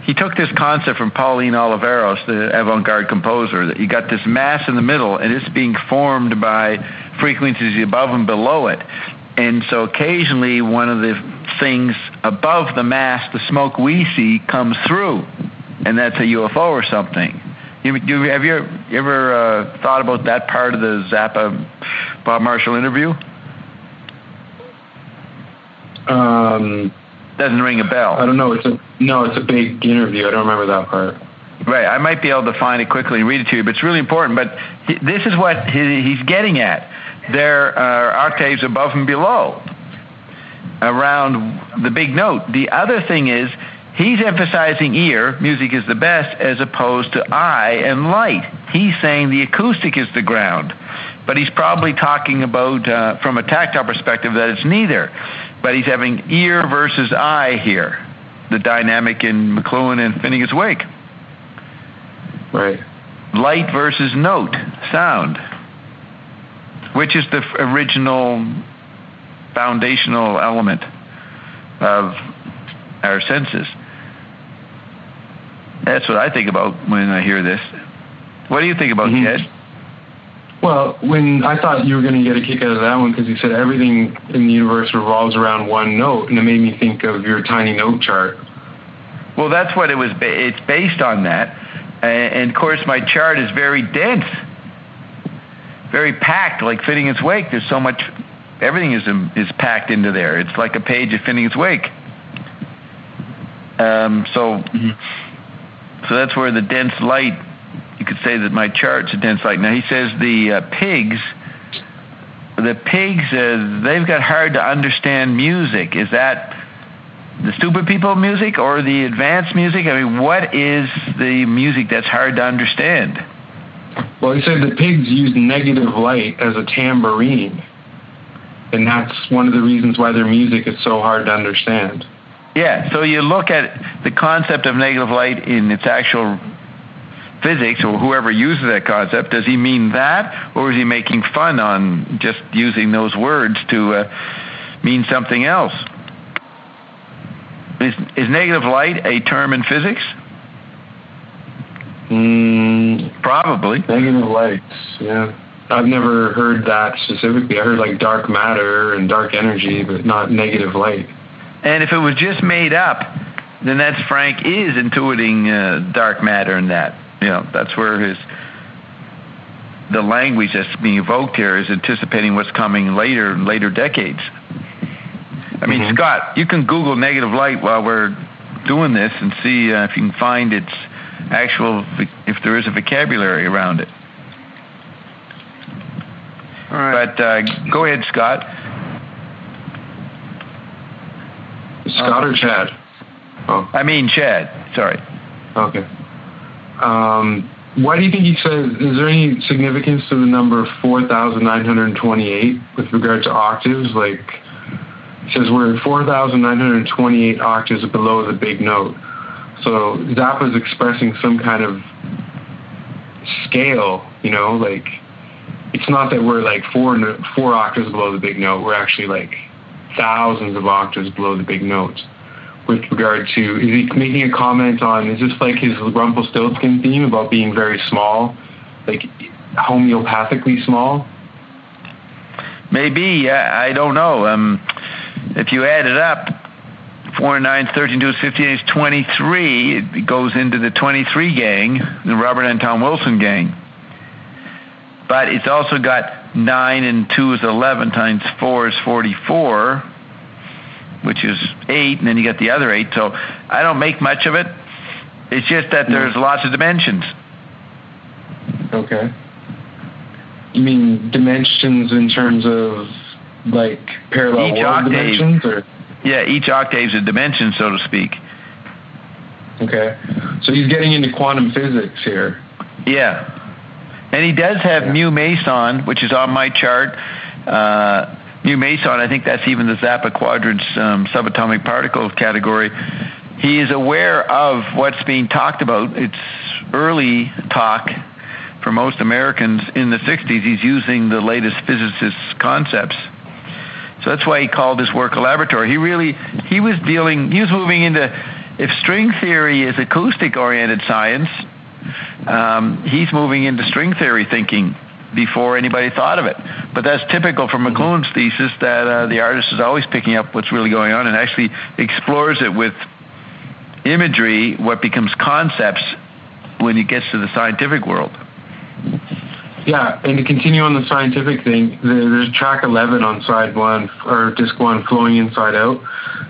he took this concept from Pauline Oliveros, the avant-garde composer, that you got this mass in the middle and it's being formed by frequencies above and below it. And so occasionally one of the things above the mass, the smoke we see, comes through, and that's a UFO or something. Have you ever thought about that part of the Zappa Bob Marshall interview? Doesn't ring a bell. I don't know. It's a big interview. I don't remember that part. Right. I might be able to find it quickly and read it to you, but it's really important. But this is what he's getting at. There are octaves above and below around the big note. The other thing is he's emphasizing ear, music is the best, as opposed to eye and light. He's saying the acoustic is the ground. But he's probably talking about, from a tactile perspective, that it's neither. But he's having ear versus eye here, the dynamic in McLuhan and Finnegan's Wake. Right. Light versus note, sound, which is the original foundational element of our senses. That's what I think about when I hear this. What do you think about Jed? Well, when I thought you were going to get a kick out of that one because you said everything in the universe revolves around one note, and it made me think of your tiny note chart. Well, that's what it was. It's based on that, and of course, my chart is very dense, very packed, like Finnegan's Wake. There's so much. Everything is packed into there. It's like a page of Finnegan's Wake. So that's where the dense light. You could say that my chart's a dense light. Now he says the pigs, they've got hard to understand music. Is that the stupid people music or the advanced music? I mean, what is the music that's hard to understand? Well, he said the pigs use negative light as a tambourine, and that's one of the reasons why their music is so hard to understand. Yeah, so you look at the concept of negative light in its actual physics, or whoever uses that concept, does he mean that, or is he making fun on just using those words to mean something else? Is negative light a term in physics? Probably. Negative lights, yeah. I've never heard that specifically. I heard like dark matter and dark energy, but not negative light. And if it was just made up, then that's Frank is intuiting dark matter and that. You know, that's where the language that's being evoked here is anticipating what's coming later decades. I mean, Scott, you can Google negative light while we're doing this and see if you can find its actual, if there is a vocabulary around it. All right. But go ahead, Scott. Scott or Chad? Oh. I mean Chad, sorry. Okay. Why do you think he says, is there any significance to the number 4,928 with regard to octaves? Like, he says we're 4,928 octaves below the big note. So Zappa's expressing some kind of scale, you know, like, it's not that we're like four octaves below the big note. We're actually like thousands of octaves below the big note. With regard to, is he making a comment on, is this like his Rumpelstiltskin theme about being very small? Like, homeopathically small? Maybe, I don't know. If you add it up, 4 and 9, 13, 2 is 15, it's 23. It goes into the 23 gang, the Robert Anton Wilson gang. But it's also got 9 and 2 is 11 times 4 is 44, which is 8, and then you got the other 8. So I don't make much of it. It's just that there's lots of dimensions. Okay. You mean dimensions in terms of like parallel world dimensions, or? Yeah, each octave's a dimension, so to speak. Okay. So he's getting into quantum physics here. Yeah. And he does have mu Meson, which is on my chart. Mu Meson, I think that's even the Zappa quadrants subatomic particle category. He is aware of what's being talked about. It's early talk for most Americans in the 60s. He's using the latest physicists' concepts. So that's why he called his work a laboratory. He was moving into, if string theory is acoustic-oriented science, he's moving into string theory thinking before anybody thought of it. But that's typical for McLuhan's thesis, that the artist is always picking up what's really going on and actually explores it with imagery, what becomes concepts when it gets to the scientific world. Yeah, and to continue on the scientific thing, there's track 11 on side 1, or disc 1, Flowing Inside Out.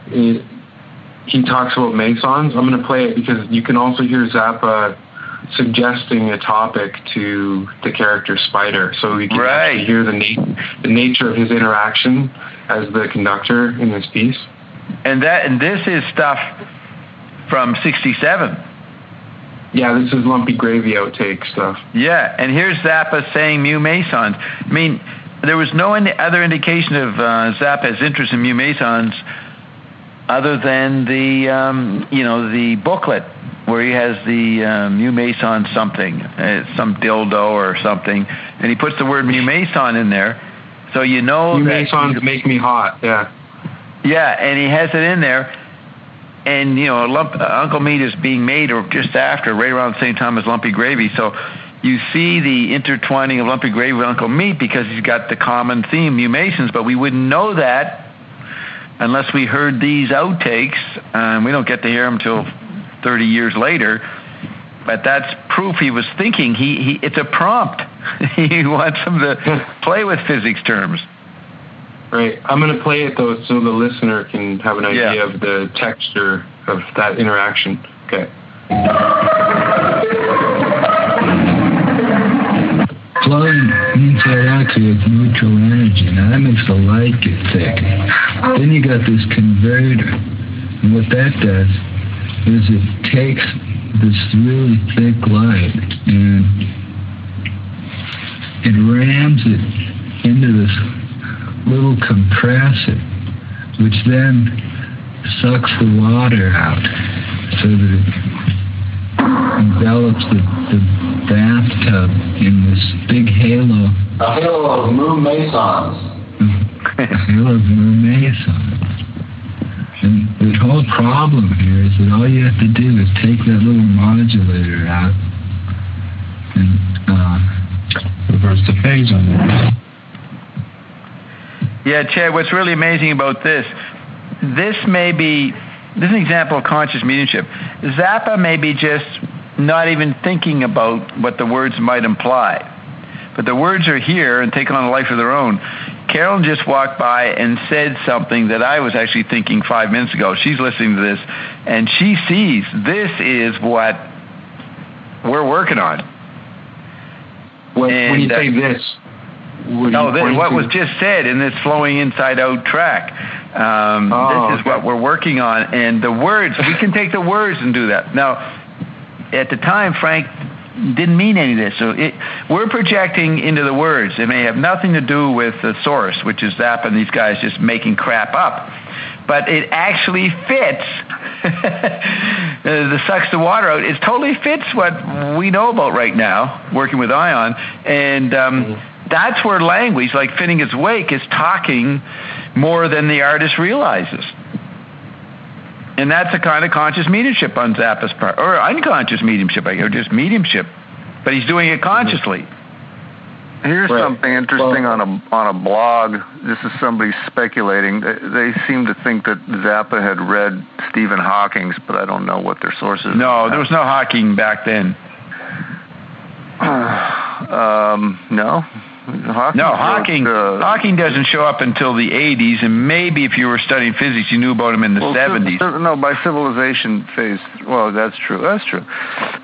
He talks about mesons. I'm going to play it because you can also hear Zappa suggesting a topic to the character Spider. So we can actually hear the nature of his interaction as the conductor in this piece. And this is stuff from 67. Yeah, this is Lumpy Gravy outtake stuff. Yeah, and here's Zappa saying mu mesons. I mean, there was no other indication of Zappa's interest in mu mesons other than the booklet where he has the mu meson something, some dildo or something, and he puts the word mu meson in there, so you know mu mesons make me hot. Yeah. Yeah, and he has it in there. And, Uncle Meat is being made or just after, right around the same time as Lumpy Gravy. So you see the intertwining of Lumpy Gravy with Uncle Meat because he's got the common theme, mu mesons, but we wouldn't know that unless we heard these outtakes. We don't get to hear them until 30 years later. But that's proof he was thinking. It's a prompt. He wants him to play with physics terms. Right. I'm going to play it, though, so the listener can have an idea of the texture of that interaction. Okay. Flowing inside out creates neutral energy. Now, that makes the light get thick. Then you got this converter. And what that does is it takes this really thick light and it rams it into this little compressor, which then sucks the water out so that it envelops the bathtub in this big halo. A halo of mu mesons. A halo of mu mesons. And the whole problem here is that all you have to do is take that little modulator out and reverse the phase on it. Yeah, Chad, what's really amazing about this is an example of conscious mediumship. Zappa may be just not even thinking about what the words might imply. But the words are here and take on a life of their own. Carolyn just walked by and said something that I was actually thinking 5 minutes ago. She's listening to this, and she sees this is what we're working on. When you say this, what was just said in this Flowing Inside Out track. This is what we're working on. And the words, we can take the words and do that. Now, at the time, Frank didn't mean any of this. So we're projecting into the words. It may have nothing to do with the source, which is Zappa and these guys just making crap up. But it actually fits. The sucks the water out. It totally fits what we know about right now, working with Ion. And that's where language, like Finnegan's Wake, is talking more than the artist realizes. And that's a kind of conscious mediumship on Zappa's part, or unconscious mediumship, or just mediumship. But he's doing it consciously. Here's something interesting on a blog. This is somebody speculating. They seem to think that Zappa had read Stephen Hawking's, but I don't know what their sources are. No, there was no Hawking back then. No. Hawking doesn't show up until the 80s, and maybe if you were studying physics, you knew about him in the 70s. No, by civilization phase. Well, that's true.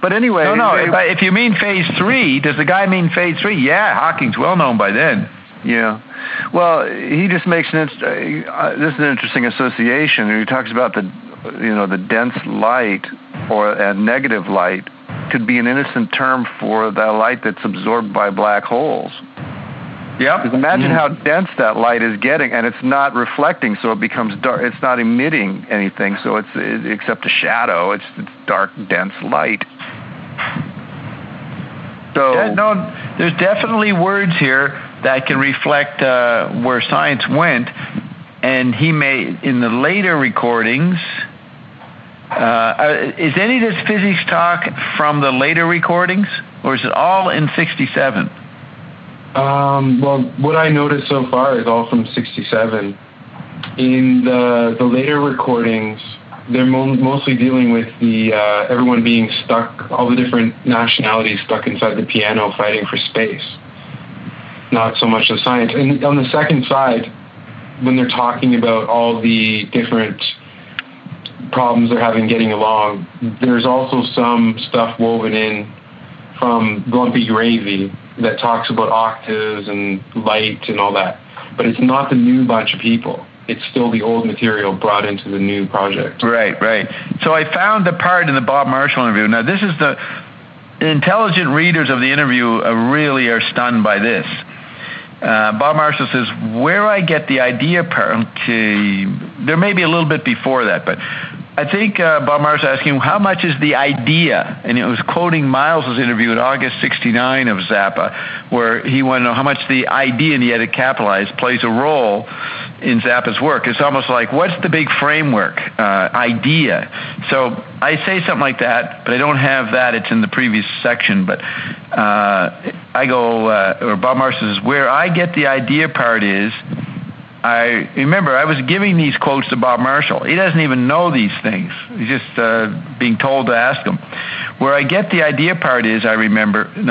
But anyway. No. If you mean phase 3, does the guy mean phase 3? Yeah, Hawking's well known by then. Yeah. Well, he just makes this is an interesting association. He talks about the dense light or a negative light could be an innocent term for the light that's absorbed by black holes. Yep. Because imagine how dense that light is getting, and it's not reflecting, so it becomes dark. It's not emitting anything, so it's except a shadow. It's dark, dense light. So there's definitely words here that can reflect where science went, and he may in the later recordings. Is any of this physics talk from the later recordings, or is it all in 67? Well, what I noticed so far is all from 67. In the later recordings, they're mostly dealing with the everyone being stuck, all the different nationalities stuck inside the piano fighting for space. Not so much the science. And on the second side, when they're talking about all the different problems they're having getting along, there's also some stuff woven in from Lumpy Gravy that talks about octaves and light and all that. But it's not the new bunch of people. It's still the old material brought into the new project. Right. So I found the part in the Bob Marshall interview. Now, this is the intelligent readers of the interview really are stunned by this. Bob Marshall says, where I get the idea part, there may be a little bit before that, but I think Bob Marshall asking, how much is the idea? And it was quoting Miles' interview in August 69 of Zappa, where he wanted to know how much the idea, and he had to capitalize, plays a role in Zappa's work. It's almost like, what's the big framework idea? So I say something like that, but I don't have that. It's in the previous section. But I go, or Bob Marshall says, where I get the idea part is, I remember I was giving these quotes to Bob Marshall. He doesn't even know these things. He's just being told to ask them. Where I get the idea part is, I remember you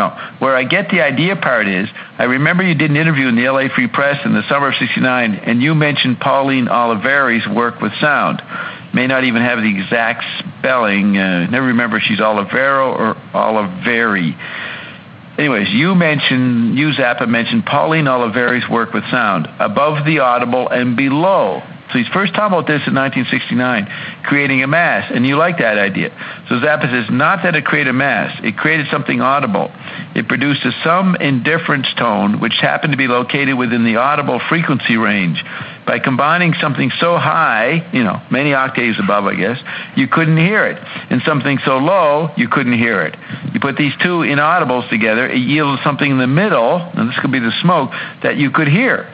did an interview in the LA Free Press in the summer of 69, and you mentioned Pauline Oliveri's work with sound. May not even have the exact spelling. Never remember if she's Olivero or Oliveri. Anyways, Zappa mentioned Pauline Oliveri's work with sound, above the audible and below. So he's first talking about this in 1969, creating a mass, and you like that idea. So Zappa says, not that it created a mass, it created something audible. It produced a some indifference tone, which happened to be located within the audible frequency range. By combining something so high, many octaves above, I guess, you couldn't hear it. And something so low, you couldn't hear it. You put these two inaudibles together, it yields something in the middle, and this could be the smoke, that you could hear.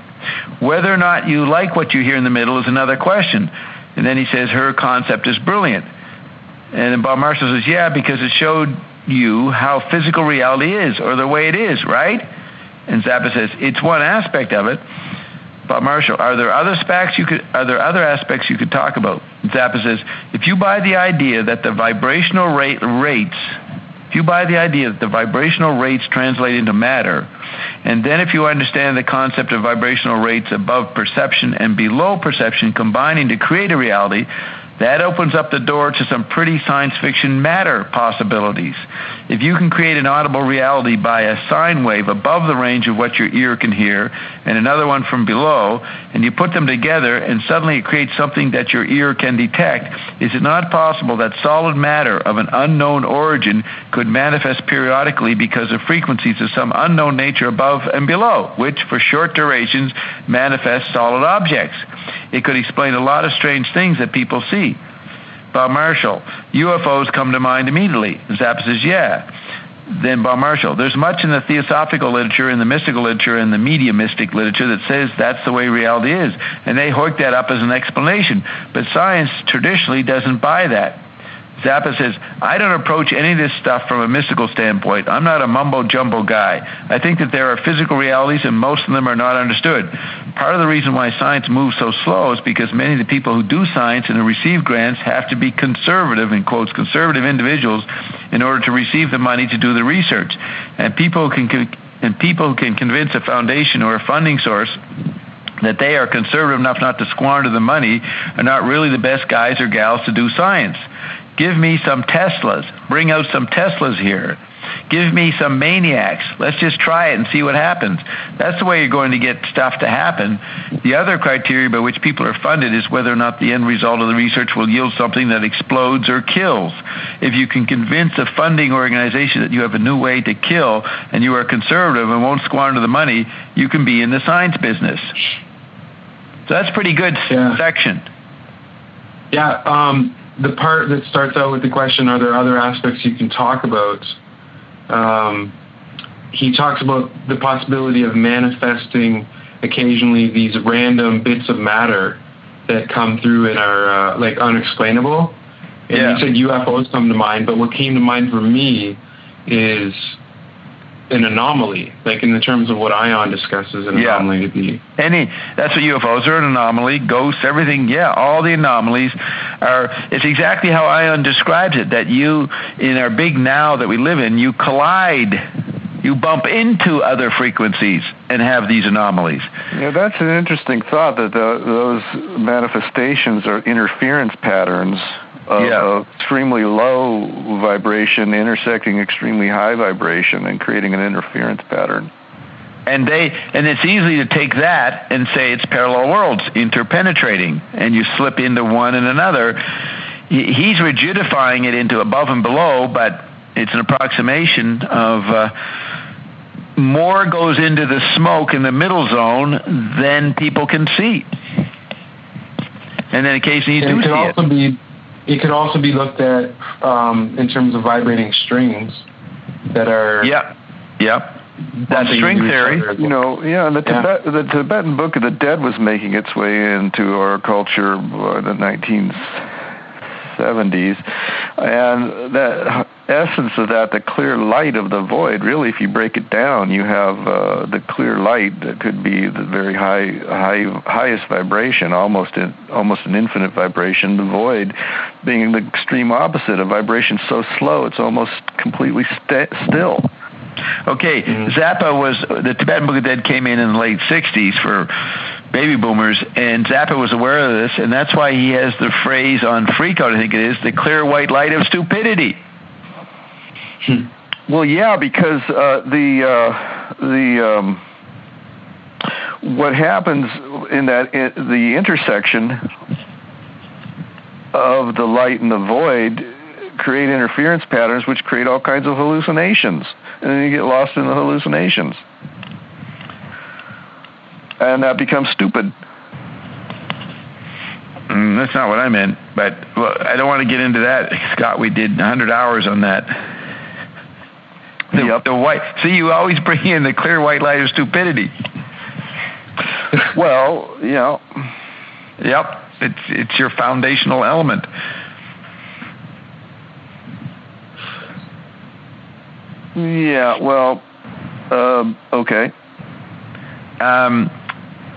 Whether or not you like what you hear in the middle is another question. And then he says, her concept is brilliant. And then Bob Marshall says, yeah, because it showed you how physical reality is, or the way it is, right? And Zappa says, it's one aspect of it. Bob Marshall, are there other aspects you could talk about? And Zappa says, if you buy the idea that the vibrational rates translate into matter, and then if you understand the concept of vibrational rates above perception and below perception combining to create a reality, that opens up the door to some pretty science fiction matter possibilities. If you can create an audible reality by a sine wave above the range of what your ear can hear and another one from below, and you put them together and suddenly it creates something that your ear can detect, is it not possible that solid matter of an unknown origin could manifest periodically because of frequencies of some unknown nature above and below, which for short durations manifest solid objects? It could explain a lot of strange things that people see. Bob Marshall, UFOs come to mind immediately. Zappa says, yeah. Then Bob Marshall, there's much in the theosophical literature and the mystical literature and the mediumistic literature that says that's the way reality is. And they hoik that up as an explanation. But science traditionally doesn't buy that. Zappa says, I don't approach any of this stuff from a mystical standpoint. I'm not a mumbo-jumbo guy. I think that there are physical realities and most of them are not understood. Part of the reason why science moves so slow is because many of the people who do science and who receive grants have to be conservative, in quotes, conservative individuals in order to receive the money to do the research. And people who can convince a foundation or a funding source that they are conservative enough not to squander the money are not really the best guys or gals to do science. Give me some Teslas. Bring out some Teslas here. Give me some maniacs. Let's just try it and see what happens. That's the way you're going to get stuff to happen. The other criteria by which people are funded is whether or not the end result of the research will yield something that explodes or kills. If you can convince a funding organization that you have a new way to kill and you are conservative and won't squander the money, you can be in the science business. So that's pretty good section. Yeah, the part that starts out with the question, are there other aspects you can talk about? He talks about the possibility of manifesting occasionally these random bits of matter that come through and are like unexplainable. And he said UFOs come to mind, but what came to mind for me is an anomaly, like in the terms of what Ion discusses an anomaly to be. That's what UFOs are, an anomaly, ghosts, everything, all the anomalies are, it's exactly how Ion describes it, that you, in our big now that we live in, you collide, you bump into other frequencies and have these anomalies. Yeah, that's an interesting thought, that those manifestations are interference patterns of extremely low vibration intersecting extremely high vibration and creating an interference pattern. And it's easy to take that and say it's parallel worlds interpenetrating, and you slip into one and another. He's rigidifying it into above and below, but it's an approximation of more goes into the smoke in the middle zone than people can see. And then occasionally you do see it. It could also be looked at in terms of vibrating strings that are... That string theory, and the Tibetan Book of the Dead was making its way into our culture in the 1970s. And the essence of that, the clear light of the void, really, if you break it down, you have the clear light that could be the very highest vibration, almost an infinite vibration. The void being the extreme opposite, a vibration so slow it's almost completely still. Okay, Zappa the Tibetan Book of the Dead came in the late 60s for baby boomers, and Zappa was aware of this, and that's why he has the phrase on Freakout, I think it is, the clear white light of stupidity. Well, yeah, because what happens in the intersection of the light and the void create interference patterns which create all kinds of hallucinations, and then you get lost in the hallucinations, and that becomes stupid. That's not what I meant, but I don't want to get into that, Scott. We did 100 hours on that. The white. See, you always bring in the clear white light of stupidity. Well, it's your foundational element. Yeah, well, okay.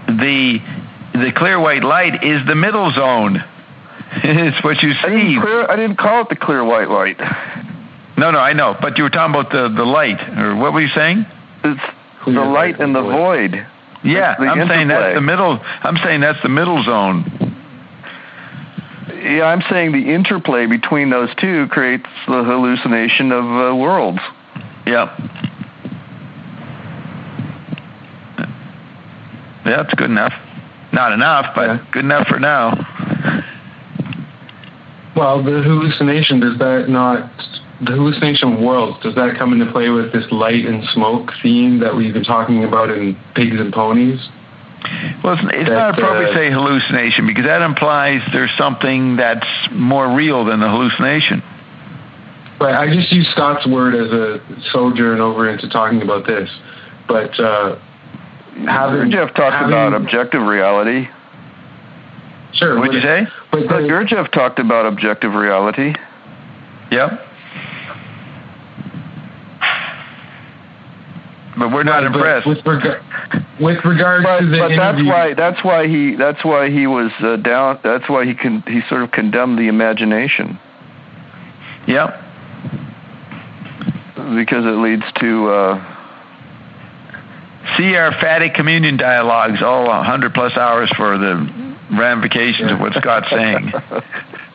The clear white light is the middle zone. It's what you see. I didn't call it the clear white light. No, I know. But you were talking about the light, or what were you saying? It's the light and the void. Yeah, I'm saying that's the middle. I'm saying that's the middle zone. Yeah, I'm saying the interplay between those two creates the hallucination of worlds. Yeah. Yeah, that's good enough. Not enough, but good enough for now. Well, the hallucination, the hallucination of worlds, does that come into play with this light and smoke theme that we've been talking about in Pigs and Ponies? Well, it's not appropriate to say hallucination, because that implies there's something that's more real than the hallucination. Right, I just use Scott's word as a sojourn over into talking about this. But Gurdjieff talked about objective reality. Sure. What did you say? Gurdjieff talked about objective reality. Yep. But we're not impressed. With regard to the interview, that's why he was down. That's why he sort of condemned the imagination. Yep. Because it leads to see our fatty communion dialogues, all 100+ hours for the ramifications of what Scott's saying.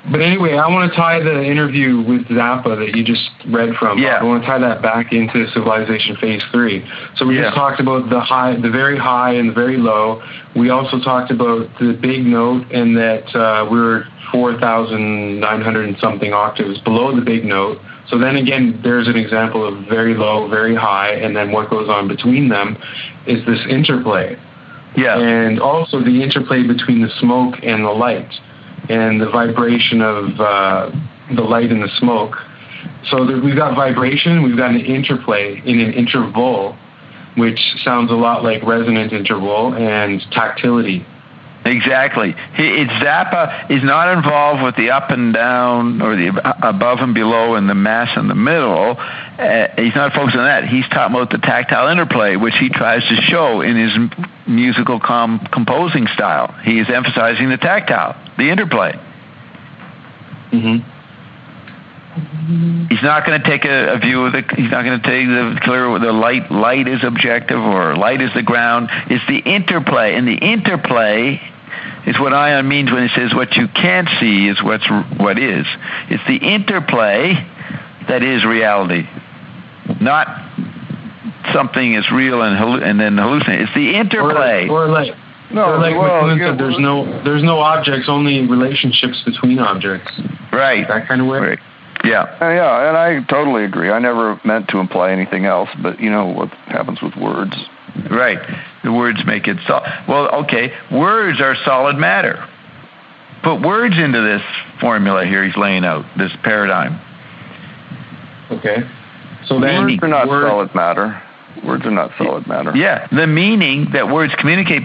But anyway, I want to tie the interview with Zappa that you just read from. Yeah. I want to tie that back into Civilization Phase 3. So we just talked about the very high and the very low. We also talked about the big note and that we're 4,900 and something octaves below the big note. So then again, there's an example of very low, very high, and then what goes on between them is this interplay. Yeah. And also the interplay between the smoke and the light, and the vibration of the light and the smoke. So we've got vibration, we've got an interplay in an interval, which sounds a lot like resonant interval, and tactility. Exactly. Zappa is not involved with the up and down or the above and below and the mass in the middle. He's not focused on that. He's talking about the tactile interplay, which he tries to show in his musical composing style. He is emphasizing the tactile, the interplay. Mm-hmm. He's not going to take a view of he's not going to take the clear, the light is objective or light is the ground. It's the interplay, and the interplay is what Ion means when he says what you can't see is what is. It's the interplay that is reality, not something is real and then hallucinate. It's the interplay. McLuhan said, there's no objects, only relationships between objects. Right. That kind of way. Right. Yeah. Yeah, and I totally agree. I never meant to imply anything else, but you know what happens with words. Right. The words make it well, okay, words are solid matter. Put words into this formula here he's laying out, this paradigm. Okay. So then words are not solid matter. Words are not solid matter. Yeah. The meaning that words communicate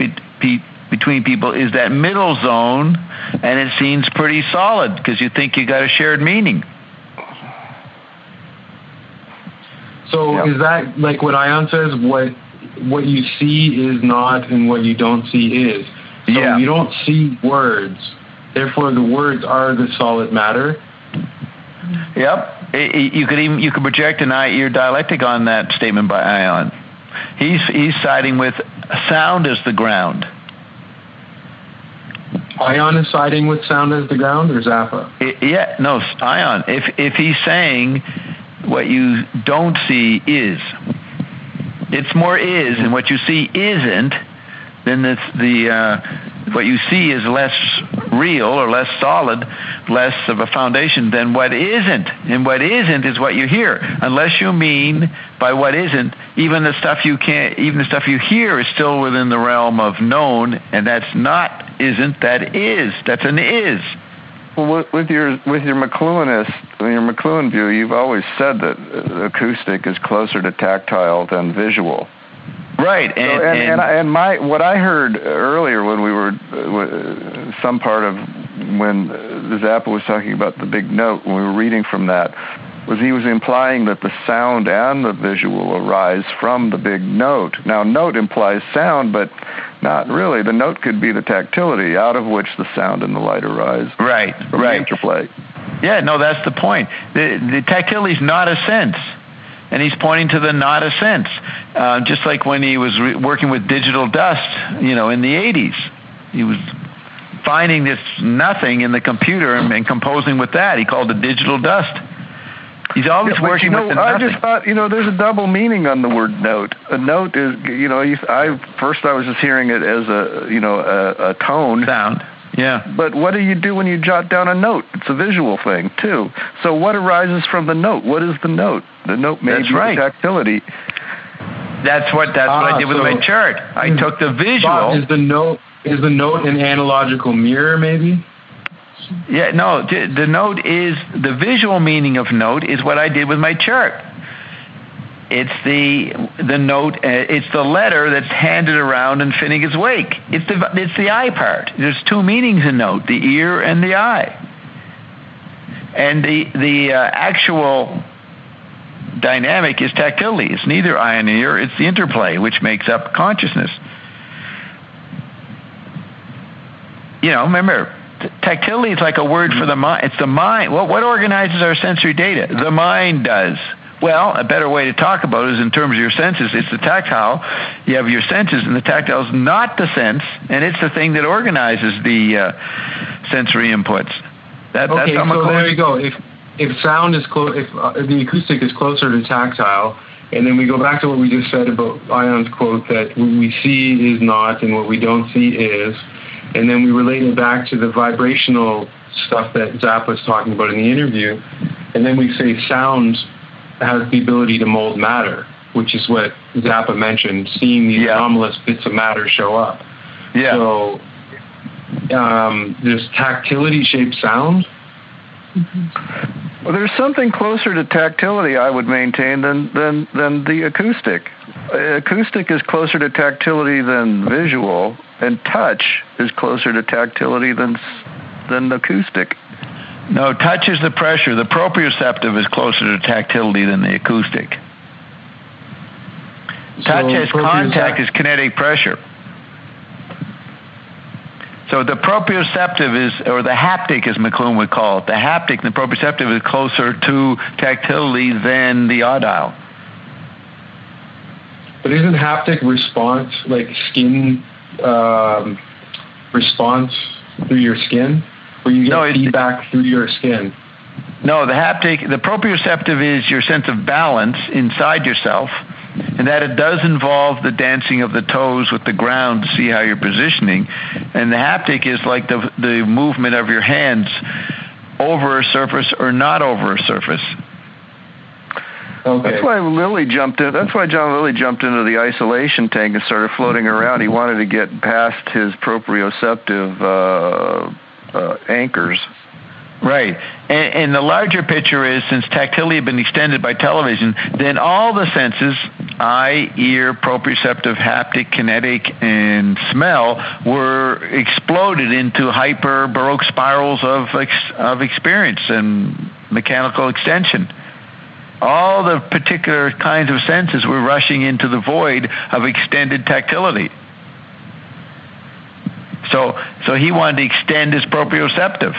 between people is that middle zone, and it seems pretty solid because you think you got a shared meaning. So is that like what Ion says, what you see is not and what you don't see is? So you don't see words, therefore the words are the solid matter? Yep. You could project your dialectic on that statement by Ion. He's siding with sound as the ground. Ion is siding with sound as the ground, or Zappa? Ion. If he's saying what you don't see is, it's more is, and what you see isn't, then what you see is less real or less solid, less of a foundation than what isn't. And what isn't is what you hear. Unless you mean by what isn't, even the stuff you hear is still within the realm of known, and that's not isn't, that is. That's an is. Well, with your McLuhan view, you've always said that acoustic is closer to tactile than visual. Right, and what I heard earlier when we were some part of when Zappa was talking about the big note, when we were reading from that, was he was implying that the sound and the visual arise from the big note. Now, note implies sound, but not really. The note could be the tactility out of which the sound and the light arise. Right, from the interplay. Yeah, no, that's the point. The tactility is not a sense. And he's pointing to the not a sense, just like when he was working with digital dust, in the 80s. He was finding this nothing in the computer and composing with that. He called it digital dust. He's always working with the nothing. I just thought, there's a double meaning on the word note. A note is, I was just hearing it as a tone. Sound. Yeah. But what do you do when you jot down a note? It's a visual thing, too. So what arises from the note? What is the note? The note may be the tactility. That's what I did with my chart. I took the visual. Bob, is the note an analogical mirror, maybe? Yeah, no. The note is, the visual meaning of note is what I did with my chart. It's the note. It's the letter that's handed around in Finnegan's Wake. It's the eye part. There's two meanings in note: the ear and the eye. And the actual dynamic is tactility. It's neither eye nor ear, it's the interplay which makes up consciousness. Remember, tactility is like a word for the mind. It's the mind. What organizes our sensory data? The mind does. Well, a better way to talk about it is in terms of your senses. It's the tactile. You have your senses, and the tactile is not the sense, and it's the thing that organizes the sensory inputs. That's so there you go. If sound is if the acoustic is closer to tactile, and then we go back to what we just said about Ion's quote that what we see is not and what we don't see is, and then we relate it back to the vibrational stuff that Zappa's talking about in the interview, and then we say sound has the ability to mold matter, which is what Zappa mentioned, seeing these anomalous bits of matter show up. Yeah. So there's tactility-shaped sound. Well, there's something closer to tactility, I would maintain, than the acoustic. Acoustic is closer to tactility than visual, and touch is closer to tactility than acoustic. No, touch is the pressure. The proprioceptive is closer to tactility than the acoustic. Touch as contact is kinetic pressure. So the proprioceptive is, or the haptic as McLuhan would call it, the haptic and the proprioceptive is closer to tactility than the audile. But isn't haptic response like skin response through your skin? Where you get feedback through your skin? No, the haptic, the proprioceptive is your sense of balance inside yourself, and that it does involve the dancing of the toes with the ground to see how you're positioning. And the haptic is like the movement of your hands over a surface or not over a surface. Okay. That's why John Lilly jumped into the isolation tank and started floating around. He wanted to get past his proprioceptive anchors. Right. And the larger picture is, since tactility had been extended by television, then all the senses, eye, ear, proprioceptive, haptic, kinetic, and smell, were exploded into hyper Baroque spirals of experience and mechanical extension. All the particular kinds of senses were rushing into the void of extended tactility. So he wanted to extend his proprioceptive.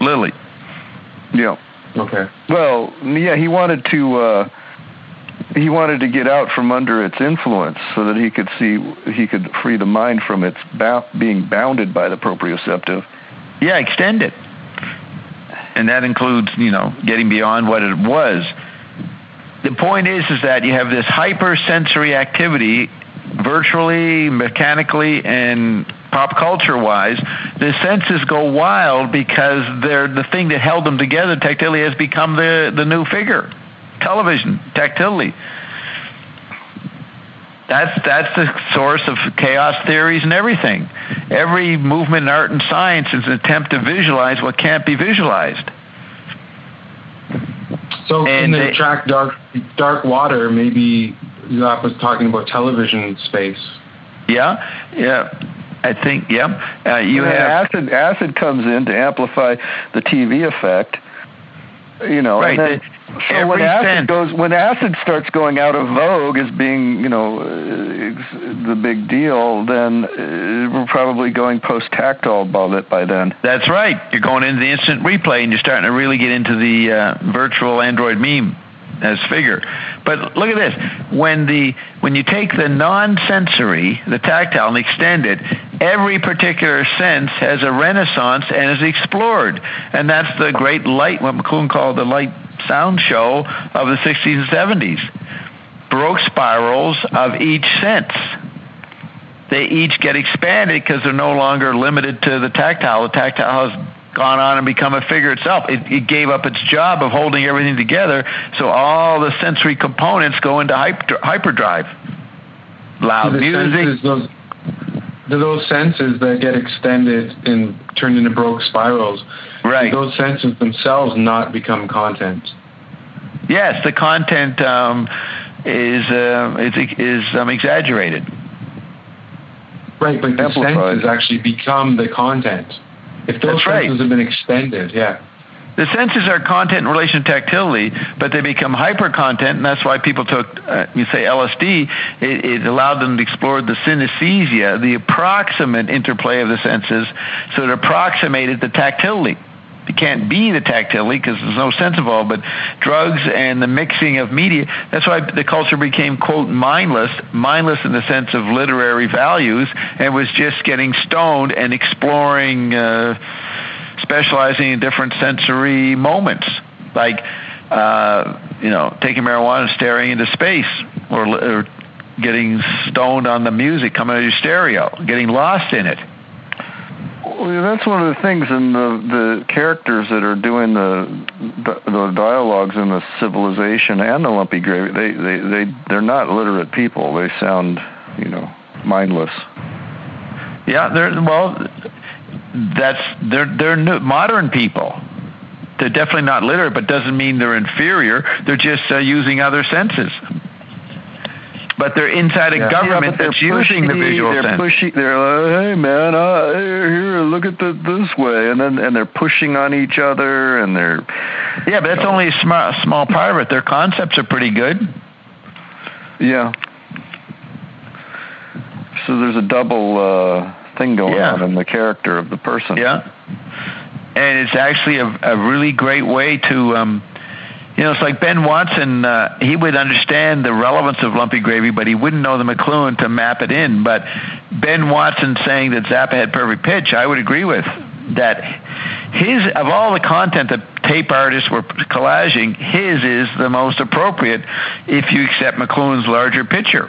Lilly. Yeah. Okay. Well, yeah, he wanted to get out from under its influence so that he could free the mind from its being bounded by the proprioceptive. Yeah, extend it. And that includes, getting beyond what it was. The point is that you have this hypersensory activity, virtually, mechanically, and pop culture-wise. The senses go wild because they're the thing that held them together. Tactility has become the new figure. Television, tactility. That's the source of chaos theories and everything. Every movement in art and science is an attempt to visualize what can't be visualized. So in the track Dark Water, maybe Zapp was talking about television space. Yeah. I think, you have acid comes in to amplify the TV effect. Right. And then, when acid starts going out of vogue as being, the big deal, then we're probably going post-tactile by then. That's right. You're going into the instant replay, and you're starting to really get into the virtual Android meme as figure. But look at this. When you take the non-sensory, the tactile, and extend it, every particular sense has a renaissance and is explored. And that's the great light, what McLuhan called the light sound show of the 60s and 70s. Baroque spirals of each sense. They each get expanded because they're no longer limited to the tactile. The tactile has gone on and become a figure itself. It gave up its job of holding everything together, so all the sensory components go into hyperdrive. Loud music. Those senses that get extended and turned into Baroque spirals, right? Those senses themselves not become content. Yes, the content is exaggerated. Right, but the senses actually become the content. If those senses have been extended, The senses are content in relation to tactility, but they become hyper-content, and that's why people took, you say LSD, it allowed them to explore the synesthesia, the approximate interplay of the senses, so it approximated the tactility. It can't be the tactility because there's no sense involved, but drugs and the mixing of media, that's why the culture became, quote, mindless in the sense of literary values, and was just getting stoned and exploring, specializing in different sensory moments, like, taking marijuana and staring into space, or getting stoned on the music coming out of your stereo, getting lost in it. Well, that's one of the things in the characters that are doing the dialogues in the Civilization and the Lumpy Gravy. They're not literate people. They sound, mindless. Yeah, they're modern people. They're definitely not literate, but doesn't mean they're inferior. They're just using other senses. But they're inside a government that's using the visual sense. They're like, hey man, here, look at this way, and they're pushing on each other, and they're. Yeah, but that's only a small part of it. Their concepts are pretty good. Yeah. So there's a double thing going on in the character of the person. Yeah. And it's actually a really great way to. It's like Ben Watson, he would understand the relevance of Lumpy Gravy, but he wouldn't know the McLuhan to map it in. But Ben Watson saying that Zappa had perfect pitch, I would agree with. That of all the content that tape artists were collaging, his is the most appropriate if you accept McLuhan's larger picture.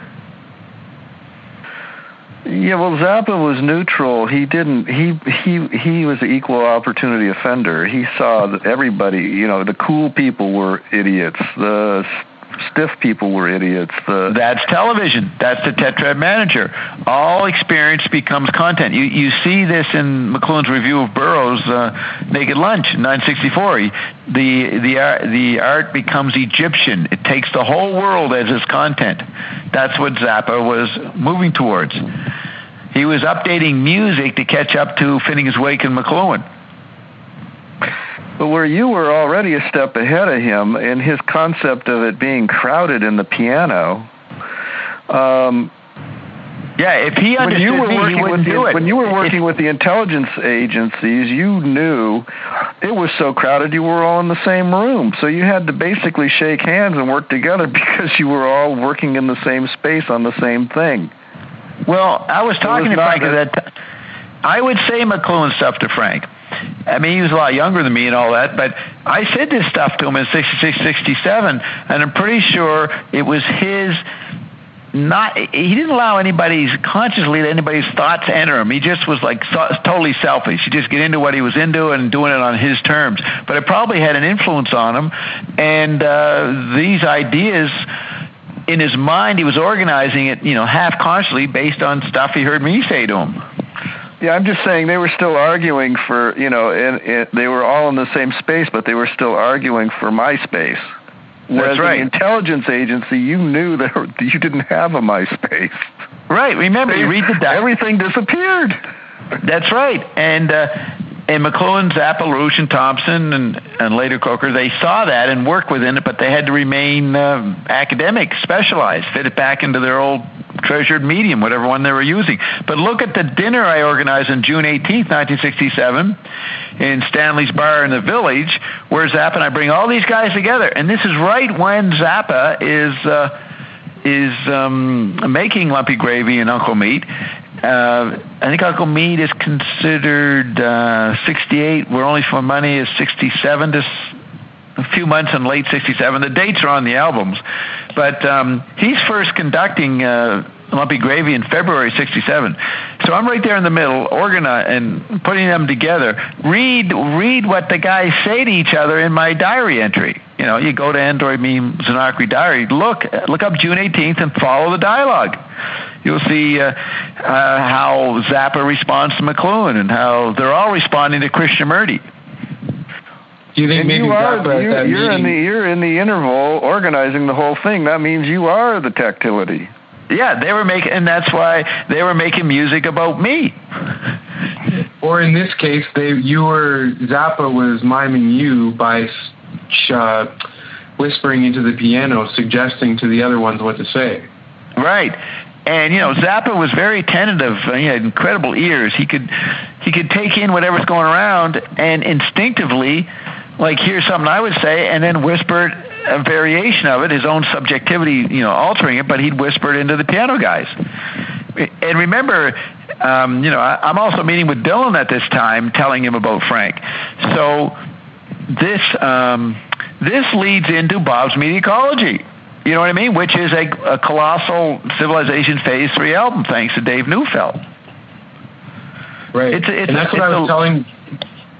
Yeah, well, Zappa was neutral. He didn't. He was an equal opportunity offender. He saw that everybody, the cool people were idiots. The stiff people were idiots. That's television. That's the Tetrad manager. All experience becomes content. You see this in McLuhan's review of Burroughs' Naked Lunch in 1964. The art becomes Egyptian. It takes the whole world as its content. That's what Zappa was moving towards. He was updating music to catch up to Finnegan's Wake and McLuhan. But where you were already a step ahead of him in his concept of it being crowded in the piano. If he understood he wouldn't do it. When you were working with the intelligence agencies, you knew it was so crowded you were all in the same room. So you had to basically shake hands and work together because you were all working in the same space on the same thing. Well, I was talking to Frank that I would say McLuhan stuff to Frank. I mean, he was a lot younger than me and all that, but I said this stuff to him in 66, 67, and I'm pretty sure it was his. He didn't allow consciously let anybody's thoughts enter him. He just was like totally selfish. He just get into what he was into and doing it on his terms. But it probably had an influence on him, and these ideas in his mind, he was organizing it, half consciously based on stuff he heard me say to him. Yeah, I'm just saying they were still arguing for, they were all in the same space, but they were still arguing for MySpace. Whereas That's right. The intelligence agency, you knew that you didn't have a MySpace. Right. Remember, you read the everything disappeared. That's right. And McLuhan, Zappa, LaRouche, and Thompson, and later Coker, they saw that and worked within it, but they had to remain academic, specialized, fit it back into their old treasured medium, whatever one they were using. But look at the dinner I organized on June 18th, 1967, in Stanley's Bar in the Village, where Zappa and I bring all these guys together. And this is right when Zappa is making Lumpy Gravy and Uncle Meat. I think Uncle Meat is considered 68. We're Only for Money is 67 to a few months in late 67. The dates are on the albums. But he's first conducting Lumpy Gravy in February 67. So I'm right there in the middle, and putting them together. Read what the guys say to each other in my diary entry. You go to Android Meme Zanakri Diary, look up June 18th and follow the dialogue. You'll see how Zappa responds to McLuhan and how they're all responding to Krishnamurti. Do you think maybe you're in the interval organizing the whole thing? That means you are the tactility. Yeah, they were making, and that's why they were making music about me. Or in this case, Zappa was miming you by whispering into the piano, suggesting to the other ones what to say. Right. And, Zappa was very tentative. He had incredible ears. He could take in whatever's going around and instinctively, like, hear something I would say and then whisper a variation of it, his own subjectivity, altering it, but he'd whisper it into the piano guys. And remember, I'm also meeting with Dylan at this time, telling him about Frank. So this leads into Bob's Mediacology. You know what I mean? Which is a colossal Civilization Phase 3 album, thanks to Dave Neufeld. Right. And that's what I was telling.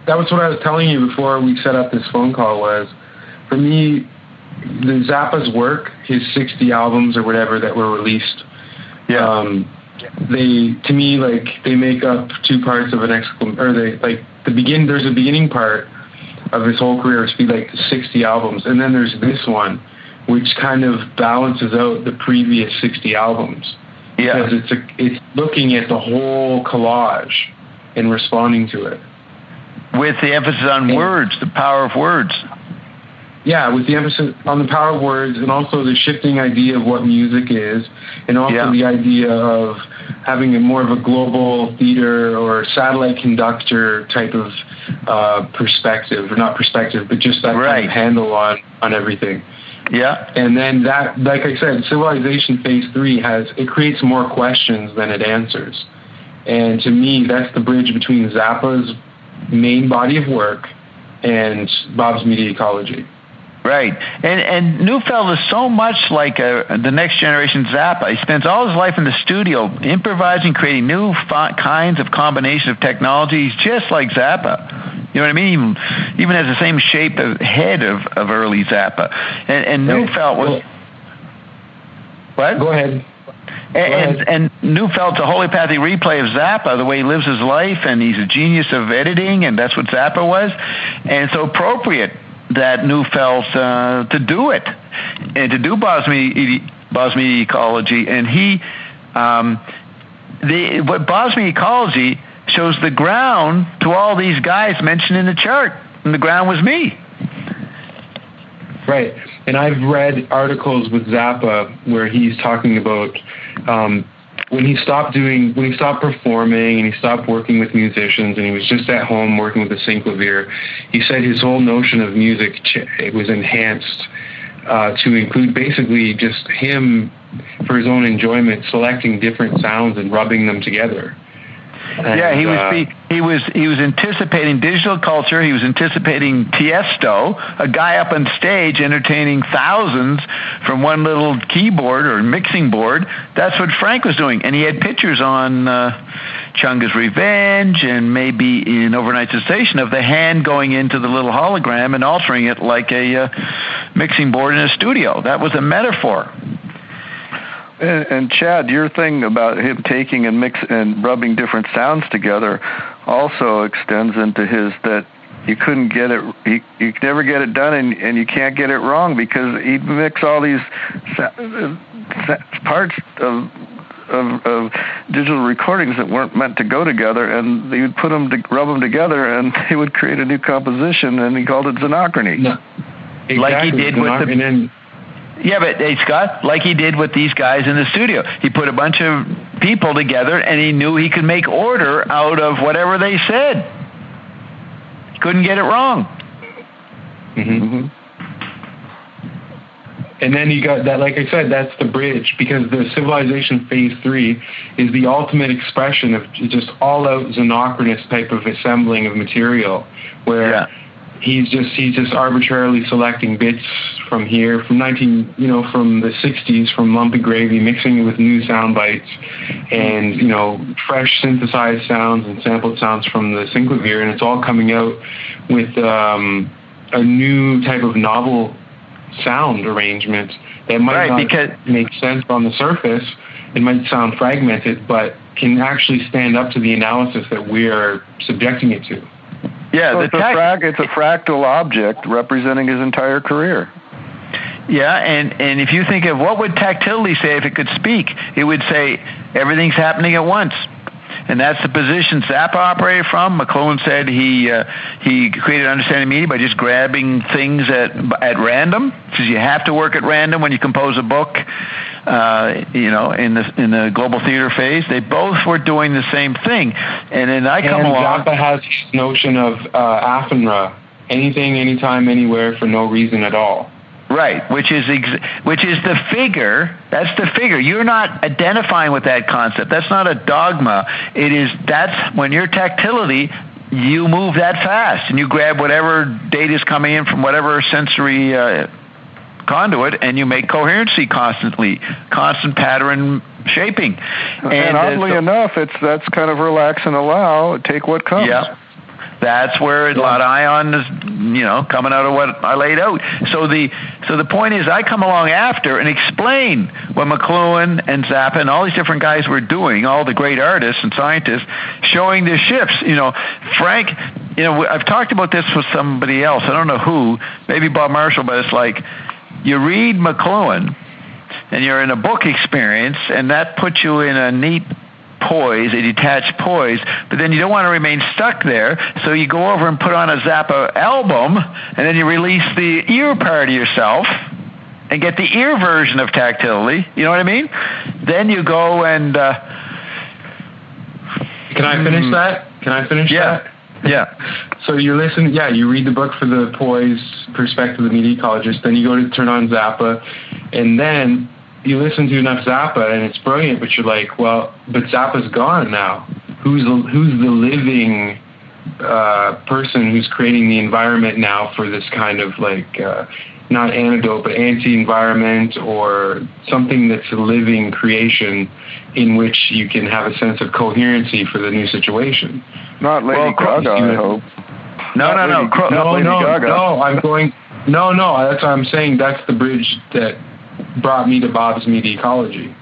That was what I was telling you before we set up this phone call. Was, for me, the Zappa's work, his 60 albums or whatever that were released. Yeah. To me, they make up two parts of an there's a beginning part of his whole career, which would be like the 60 albums, and then there's this one, which kind of balances out the previous 60 albums. Yeah. Because it's looking at the whole collage and responding to it. With the emphasis on words, the power of words. Yeah, with the emphasis on the power of words, and also the shifting idea of what music is, and also the idea of having more of a global theater or satellite conductor type of perspective, or not perspective, but just that kind of handle on everything. Yeah. And then that, like I said, Civilization Phase 3 creates more questions than it answers. And to me, that's the bridge between Zappa's main body of work and Bob's Mediacology. Right. And Neufeld is so much like the next generation Zappa. He spends all his life in the studio improvising, creating new kinds of combination of technology. He's just like Zappa. You know what I mean? Even has the same shape of head of early Zappa. And Neufeld was... What? Go ahead. And Neufeld's a homeopathic replay of Zappa, the way he lives his life, and he's a genius of editing, and that's what Zappa was. And it's so appropriate that Neufeld to do it, and to do Bob's Mediacology. And what Bob's Mediacology shows the ground to all these guys mentioned in the chart, and the ground was me. Right. And I've read articles with Zappa where he's talking about when he stopped performing and he stopped working with musicians and he was just at home working with the synclavier, he said his whole notion of music was enhanced to include basically just him, for his own enjoyment, selecting different sounds and rubbing them together. And, he was anticipating digital culture. He was anticipating Tiesto, a guy up on stage entertaining thousands from one little keyboard or mixing board. That's what Frank was doing, and he had pictures on Chunga's Revenge and maybe in Overnight Sensation of the hand going into the little hologram and altering it like a mixing board in a studio. That was a metaphor. And Chad, your thing about him taking and rubbing different sounds together also extends into his that you couldn't get it, you could never get it done, and you can't get it wrong because he'd mix all these parts of digital recordings that weren't meant to go together, and he would rub them together, and he would create a new composition, and he called it Xenochrony. No, exactly. Like he did with the... Yeah, but hey, Scott, like he did with these guys in the studio. He put a bunch of people together, and he knew he could make order out of whatever they said. He couldn't get it wrong. Mm-hmm. And then you got that, like I said, that's the bridge, because the Civilization Phase 3 is the ultimate expression of just all-out Xenocronist type of assembling of material, where he's just arbitrarily selecting bits from here, from the 60s, from Lumpy Gravy, mixing it with new sound bites, and fresh synthesized sounds and sampled sounds from the synclavier, and it's all coming out with a new type of novel sound arrangement that might not make sense on the surface. It might sound fragmented, but can actually stand up to the analysis that we are subjecting it to. Yeah, so it's a fractal object representing his entire career. Yeah, and if you think of what would tactility say if it could speak, it would say everything's happening at once. And that's the position Zappa operated from. McLuhan said he created understanding media by just grabbing things at random. He says you have to work at random when you compose a book. In the global theater phase, they both were doing the same thing. And then I come along. Zappa has his notion of Athenra, anything, anytime, anywhere, for no reason at all. Right, which is the figure. That's the figure. You're not identifying with that concept. That's not a dogma. That's when your tactility, you move that fast and you grab whatever data is coming in from whatever sensory conduit, and you make coherency constant pattern shaping. And oddly enough, that's kind of relax and allow, take what comes. Yeah. That's where a lot of ion is, coming out of what I laid out. So the point is, I come along after and explain what McLuhan and Zappa and all these different guys were doing, all the great artists and scientists, showing the shifts. Frank, I've talked about this with somebody else. I don't know who, maybe Bob Marshall, but it's like you read McLuhan and you're in a book experience, and that puts you in a neat poise, a detached poise, but then you don't want to remain stuck there, so you go over and put on a Zappa album, and then you release the ear part of yourself and get the ear version of tactility. You know what I mean? Then you go and... Can I finish that? that? Yeah. So you read the book for the poise perspective of the media ecologist, then you go to turn on Zappa, and then you listen to enough Zappa and it's brilliant, but you're like, well, but Zappa's gone now. Who's the living person who's creating the environment now for this kind of not antidote, but anti-environment, or something that's a living creation in which you can have a sense of coherency for the new situation? Not Lady Gaga, I hope. No. That's what I'm saying. That's the bridge that brought me to Bob's media ecology.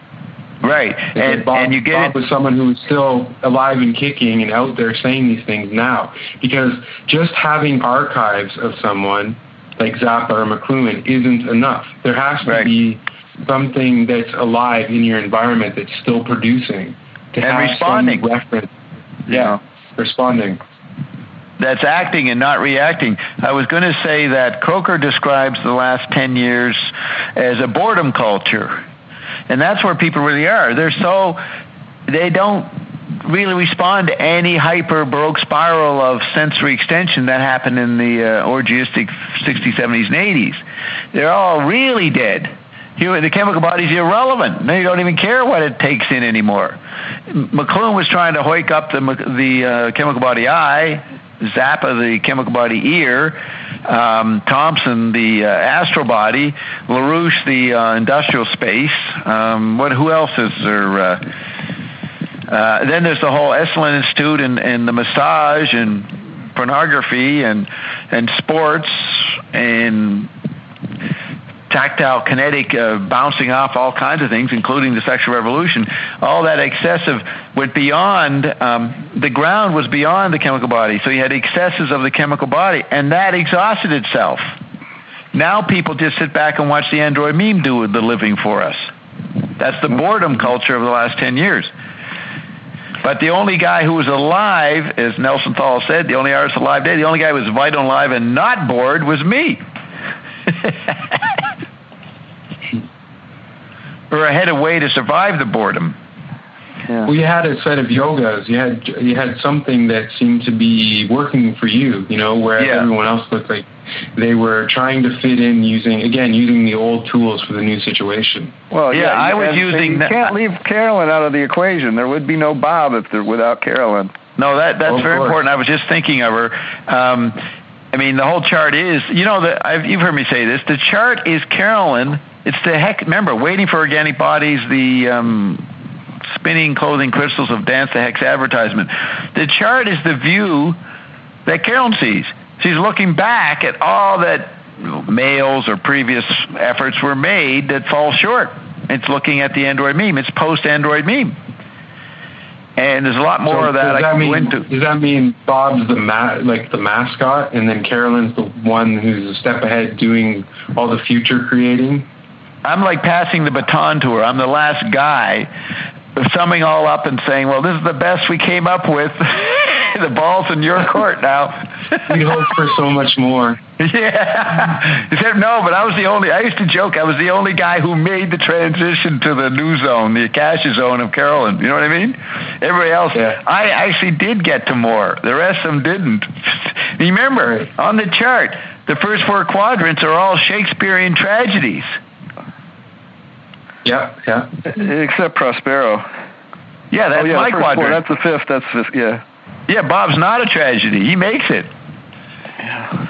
Right, and you get Bob was someone who was still alive and kicking and out there saying these things now. Because just having archives of someone like Zappa or McLuhan isn't enough. There has to be something that's alive in your environment that's still producing to have responding. Some reference. Yeah, responding. That's acting and not reacting. I was going to say that Croker describes the last 10 years as a boredom culture. And that's where people really are. They don't really respond to any hyper-Baroque spiral of sensory extension that happened in the orgiastic 60s, 70s, and 80s. They're all really dead. The chemical body's irrelevant. Now you don't even care what it takes in anymore. McLuhan was trying to hoik up the chemical body eye, Zappa the chemical body ear, Thompson the astral body, LaRouche the industrial space. Who else is there? Then there's the whole Esalen Institute and the massage and pornography and sports and tactile, kinetic, bouncing off all kinds of things, including the sexual revolution. All that excessive went beyond, the ground was beyond the chemical body. So you had excesses of the chemical body, and that exhausted itself. Now people just sit back and watch the Android meme do the living for us. That's the boredom culture of the last 10 years. But the only guy who was alive, as Nelson Thal said, the only artist alive today, the only guy who was vital and alive and not bored was me. Or I had a way to survive the boredom. Yeah. Well, you had a set of yogas. You had something that seemed to be working for you. Whereas everyone else looked like they were trying to fit in using the old tools for the new situation. Well, I was using. You can't leave Carolyn out of the equation. There would be no Bob without Carolyn. No, that's very important. I was just thinking of her. The whole chart is. You've heard me say this. The chart is Carolyn. It's remember, Waiting for Organic Bodies, the spinning clothing crystals of Dance the Hex advertisement. The chart is the view that Carolyn sees. She's looking back at all that males or previous efforts were made that fall short. It's looking at the Android meme. It's post-Android meme. And there's a lot more of that I can go into. Does that mean Bob's the mascot, and then Carolyn's the one who's a step ahead doing all the future creating? I'm like passing the baton to her. I'm the last guy, summing all up and saying, well, this is the best we came up with. The ball's in your court now. We hope for so much more. Yeah. He said, no, but I used to joke, I was the only guy who made the transition to the new zone, the Akasha zone of Carolyn. You know what I mean? Everybody else, I actually did get to more. The rest of them didn't. Remember, on the chart, the first 4 quadrants are all Shakespearean tragedies. Yeah. Except Prospero. Yeah, that's my quadrant. 4, that's the 5th. Yeah. Yeah, Bob's not a tragedy. He makes it. Yeah.